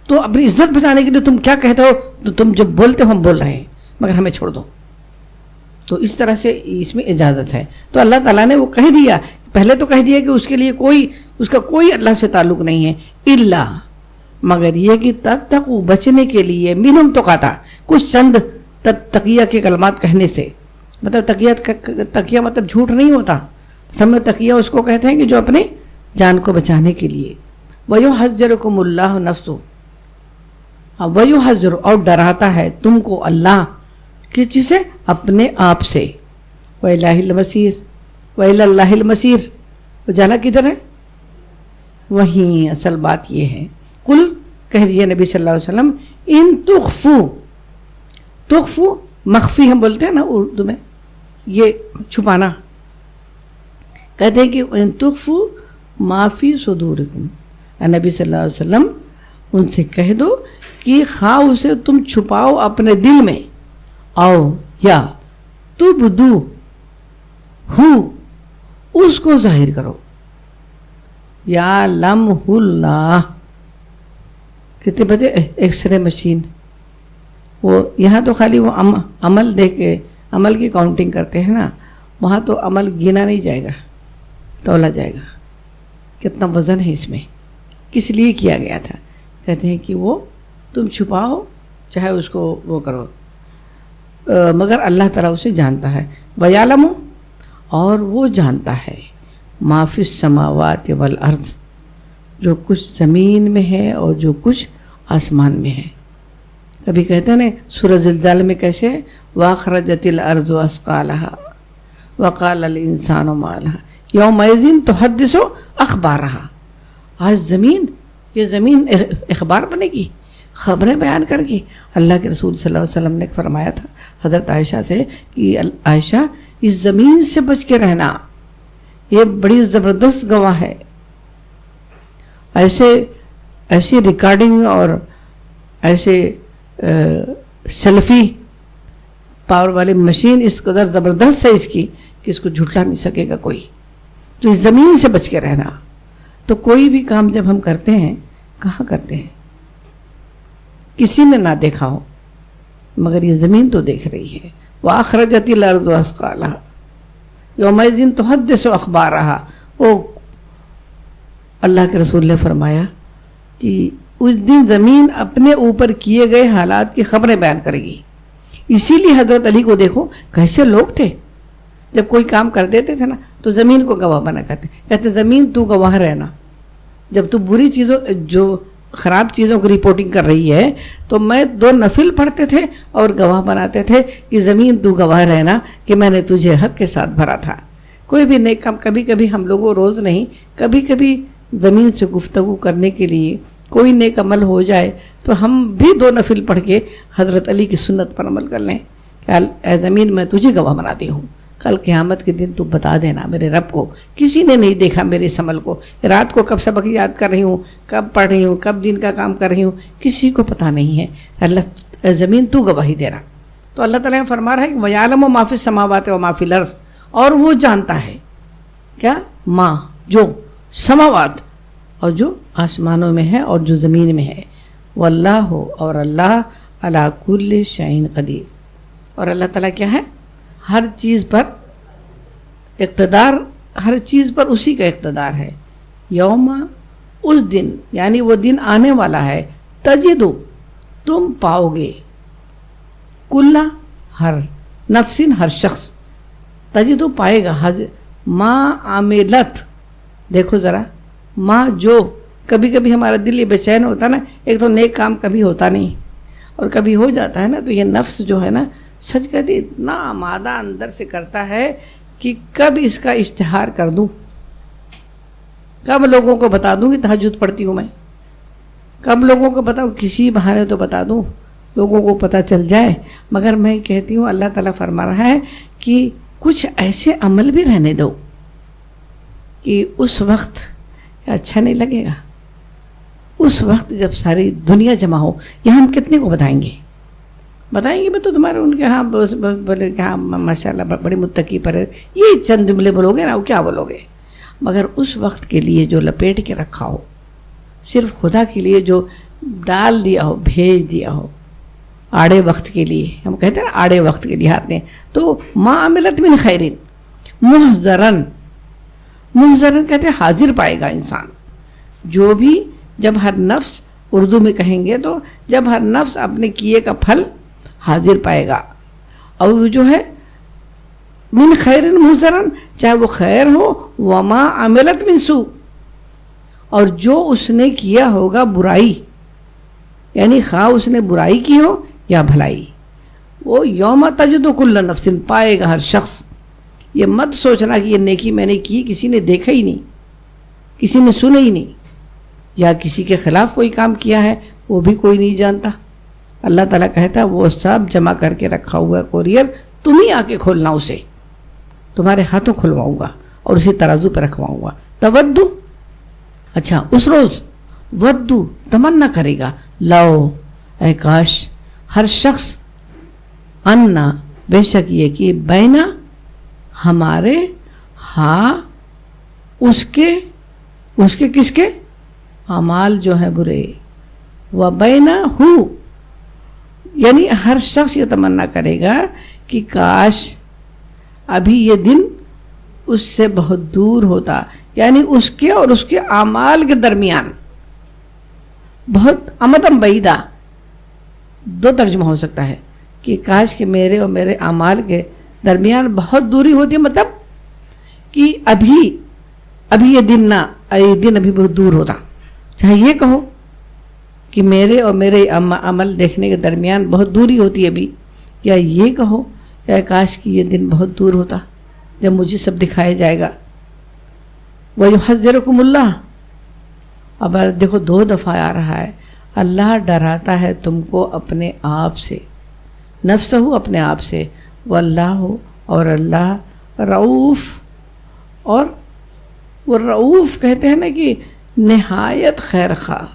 تو اپنی عزت بچانے کے لیے تم کیا کہتے ہو، تو تم جب بولتے ہو ہم بول رہے ہیں مگر ہمیں چھوڑ دو. تو اس طرح سے اس میں اجازت ہے. تو اللہ تعالیٰ نے وہ کہہ دیا، پہلے تو کہہ دیا کہ اس کے لیے اس کا کوئی اللہ سے تعلق نہیں ہے، الا مگر یہ کہ تتقوا بچنے کے لیے، منہم تقاتا، کچھ چند تقیہ کے کلمات کہنے سے. مطلب تقیہ مطلب جھوٹ نہیں ہوتا، سمجھ تقیہ اس کو کہتے ہیں کہ جو اپنے جان کو بچانے کے لیے. وَيُحَذِّرُكُمُ اللَّهُ نَفْسُهُ، وَيُحَذِّرُ اور ڈراتا ہے تم کو اللہ کس چیز سے؟ اپنے آپ سے. وَإِلَٰهِ الْمَصِيرُ وَإِلَى اللَّهِ الْمَصِيرُ، وہ جانا کدھر ہے؟ وہیں اصل بات یہ ہے. قل کہہ دیے نبی صلی اللہ علیہ وسلم، ان تخفو مخفی ہم بولتے ہیں نا اردو میں، یہ چھپانا، کہتے ہیں کہ ان تخفو ما فی صدورکم، نبی صلی اللہ علیہ وسلم ان سے کہہ دو کہ خواہ اسے تم چھپاؤ اپنے دل میں، او یا تبدو ہو اس کو ظاہر کرو. یا لمح اللہ، کتنے بجے ایکس رے مشین، وہ یہاں تو خالی وہ عمل دیکھ کے عمل کی کاؤنٹنگ کرتے ہیں نا، وہاں تو عمل گنا نہیں جائے گا، تولا جائے گا کتنا وزن ہے اس میں، کس لیے کیا گیا تھا. کہتے ہیں کہ وہ تم چھپاؤ چاہے اس کو وہ کرو، مگر اللہ تعالیٰ اسے جانتا ہے. وَيَعْلَمُ اور وہ جانتا ہے مَا فِي السَّمَاوَاتِ وَالْأَرْضِ جو کچھ زمین میں ہے اور جو کچھ آسمان میں ہے. کبھی کہتے ہیں نا سورہ زلزال میں کیسے وَأَخْرَجَتِ الْأَرْضُ أَثْقَالَهَا وَقَالَ الْإِنسَانُ مَا لَهَا يَوْمَئِذٍ تُحَدِّثُ أَخْبَارَهَا. آج یہ زمین اخبار بنے گی، خبریں بیان کر گی. اللہ کے رسول صلی اللہ علیہ وسلم نے فرمایا تھا حضرت عائشہ سے کہ عائشہ اس زمین سے بچ کے رہنا، یہ بڑی زبردست گواہ ہے. ایسی ریکارڈنگ اور ایسے سیلفی پاور والی مشین اس قدر زبردست ہے اس کی کہ اس کو جھٹلا نہیں سکے گا کوئی. تو اس زمین سے بچ کے رہنا. تو کوئی بھی کام جب ہم کرتے ہیں کہاں کرتے ہیں؟ کسی نے نہ دیکھا ہو مگر یہ زمین تو دیکھ رہی ہے. وَأَخْرَجَتِ الْأَرْضُ أَثْقَالَهَا يَوْمَئِذٍ تُحَدِّثُ أَخْبَارَهَا. وہ اللہ کے رسول نے فرمایا کہ اس دن زمین اپنے اوپر کیے گئے حالات کی خبریں بیان کرے گی. اسی لیے حضرت علی کو دیکھو کیسے لوگ تھے، جب کوئی کام کر دیتے تھے نا تو زمین کو گواہ بنا کہتے زمین تو گواہ رہنا. جب تو بری چیزوں جو خراب چیزوں کی رپورٹنگ کر رہی ہے تو میں 2 نفل پڑھتے تھے اور گواہ بناتے تھے کہ زمین تو گواہ رہنا کہ میں نے تجھے حق کے ساتھ بھرا تھا. کوئی بھی نیک کام، کبھی ہم لوگوں روز نہیں، کبھی زمین سے گفتگو کرنے کے لیے کوئی نیک عمل ہو جائے تو ہم بھی 2 نفل پڑھ کے حضرت علی کی سنت پر عمل کر لیں کہ اے زمین میں تجھے گواہ بناتی ہوں، کل قیامت کے دن تو بتا دینا میرے رب کو کسی نے نہیں دیکھا میرے اس عمل کو، رات کو کب سبق یاد کر رہی ہوں، کب پڑھ رہی ہوں، کب دن کا کام کر رہی ہوں، کسی کو پتہ نہیں ہے. اللہ زمین تو گواہی دے رہا. تو اللہ تعالیٰ نے فرما رہا ہے کہ وَيَعْلَمُ مَا فِي السَّمَاوَاتِ وَمَا فِي الْأَرْضِ، اور وہ جانتا ہے کیا؟ ماں جو سماوات اور جو آسمانوں میں ہے اور جو زمین میں ہے. واللہ اور اللہ علی کل شیء قدیر، اور اللہ تعالیٰ کیا ہے؟ ہر چیز پر اقتدار، ہر چیز پر اسی کا اقتدار ہے. یوم اس دن، یعنی وہ دن آنے والا ہے، تجدو تم پاؤ گے، کل ہر نفسن ہر شخص، تجدو پائے گا، ما عملت. دیکھو ذرا، ماں جو کبھی ہمارا دل یہ بے چین ہوتا نا، ایک تو نیک کام کبھی ہوتا نہیں اور کبھی ہو جاتا ہے نا، تو یہ نفس جو ہے نا سچ کہتی اتنا آمادہ اندر سے کرتا ہے کہ کب اس کا اشتہار کر دوں، کب لوگوں کو بتا دوں کہ تہجد پڑھتی ہوں میں، کب لوگوں کو بتاؤں، کسی بہانے تو بتا دوں، لوگوں کو پتہ چل جائے۔ مگر میں کہتی ہوں اللہ تعالیٰ فرما رہا ہے کہ کچھ ایسے عمل بھی رہنے دو کہ اس وقت اچھا نہیں لگے گا۔ اس وقت جب ساری دنیا جمع ہو، یہ ہم کتنے کو بتائیں گے میں تو تمہارے ان کے ہاں بولے کہ ہاں ماشاء اللہ بڑی متقی پر ہے، یہ چند جملے بولو گے نا، وہ کیا بولو گے؟ مگر اس وقت کے لیے جو لپیٹ کے رکھا ہو، صرف خدا کے لیے جو ڈال دیا ہو، بھیج دیا ہو، آڑے وقت کے لیے، ہم کہتے ہیں نا آڑے وقت کے لیے آتے ہیں، تو ما عملت من خیرن محضرن کہتے ہیں حاضر پائے گا انسان، جو بھی جب ہر نفس، اردو میں کہیں گے تو جب ہر نفس اپنے کیے کا پھل حاضر پائے گا، اور جو ہے من خیرن محضرن، چاہے وہ خیر ہو، وما عملت من سوء، اور جو اس نے کیا ہوگا برائی، یعنی خواہ اس نے برائی کی ہو یا بھلائی، وہ یوم تجد کل نفس، پائے گا ہر شخص۔ یہ مت سوچنا کہ یہ نیکی میں نے کی، کسی نے دیکھا ہی نہیں، کسی نے سنا ہی نہیں، یا کسی کے خلاف کوئی کام کیا ہے وہ بھی کوئی نہیں جانتا۔ اللہ تعالیٰ کہتا ہے وہ سب جمع کر کے رکھا ہوا ہے کوریئر، تم ہی آ کے کھولنا، اسے تمہارے ہاتھوں کھلواؤں گا اور اسی ترازو پہ رکھواؤں گا۔ تودو، اچھا اس روز ودو تمنا کرے گا، لو اے کاش، ہر شخص، انا بے شک یہ کہ بینا ہمارے، ہاں اس کے کس کے اعمال جو ہیں برے، و بینا ہو، یعنی ہر شخص یہ تمنا کرے گا کہ کاش ابھی یہ دن اس سے بہت دور ہوتا، یعنی اس کے اور اس کے اعمال کے درمیان بہت امدم بعیدہ، دو ترجمہ ہو سکتا ہے کہ کاش کہ میرے اور میرے اعمال کے درمیان بہت دوری ہوتی ہے، مطلب کہ ابھی یہ دن نہ، یہ دن ابھی بہت دور ہوتا، چاہے یہ کہو کہ میرے اور میرے عمل دیکھنے کے درمیان بہت دوری ہوتی ہے ابھی، یا یہ کہو کہ کاش کہ یہ دن بہت دور ہوتا جب مجھے سب دکھایا جائے گا۔ وَيُحَذِّرُكُمُ اللَّهُ، اب دیکھو دو دفعہ آ رہا ہے، اللہ ڈراتا ہے تم کو اپنے آپ سے، نفسہ اپنے آپ سے، واللہ اور اللہ رعوف، اور وہ رعوف کہتے ہیں نا کہ نہایت خیر خواہ،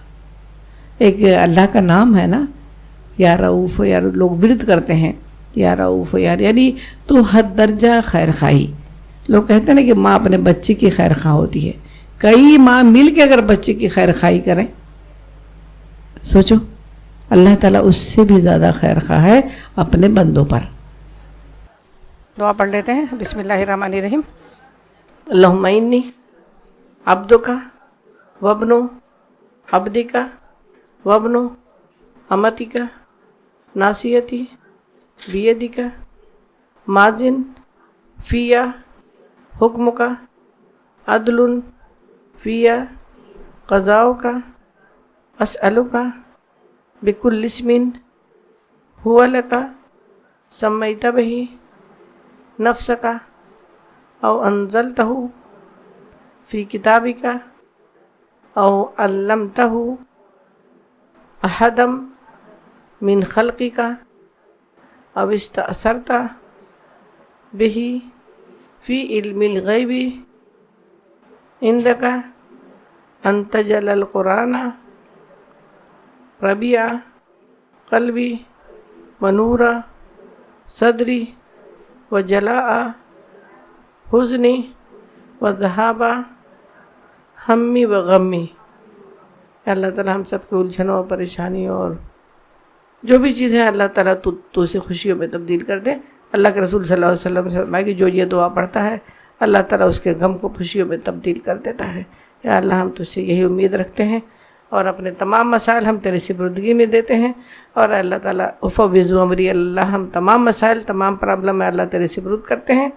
ایک اللہ کا نام ہے نا، یا رعوف، یا لوگ ورد کرتے ہیں یا رعوف، یعنی تو حد درجہ خیر خواہی۔ لوگ کہتے ہیں نا کہ ماں اپنے بچے کی خیر خواہ ہوتی ہے، کئی ماں مل کے اگر بچے کی خیر خواہی کریں، سوچو اللہ تعالیٰ اس سے بھی زیادہ خیر خواہ ہے اپنے بندوں پر۔ دعا پڑھ لیتے ہیں، بسم اللہ الرحمن الرحیم۔ اللہم انی عبدک وابن عبدک وابن امتک ناصیتی بیدک ماضٍ فی حکمک عدل فی قضاؤک اسألک بکل اسم هو لک سمیت بہ نفسک او انزلتہ فی کتابک او علمتہ احدا من خلقک او استأثرت بہ فی علم الغیب عندک ان تجعل القرآن ربیع قلبی ونور صدری وجلاء حزنی وذہاب ہمی وغمی۔ اللہ تعالیٰ ہم سب کے الجھنوں اور پریشانیوں اور جو بھی چیزیں اللہ تعالیٰ تو سے خوشیوں میں تبدیل کر دے۔ اللہ کے رسول صلی اللہ علیہ وسلم سے فرمایا کہ جو یہ دعا پڑھتا ہے اللہ تعالیٰ اس کے غم کو خوشیوں میں تبدیل کر دیتا ہے۔ یا اللہ ہم تجھ سے یہی امید رکھتے ہیں اور اپنے تمام مسائل ہم تیری سپردگی میں دیتے ہیں، اور اللہ تعالیٰ افوض امری، اللہ ہم تمام مسائل، تمام پرابلم میں اللہ تیرے سپرد کرتے ہیں،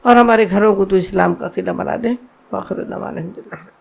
اور ہمارے گھروں کو تو اسلام کا قلعہ بنا دے۔ وآخر دعوانا الحمدللہ۔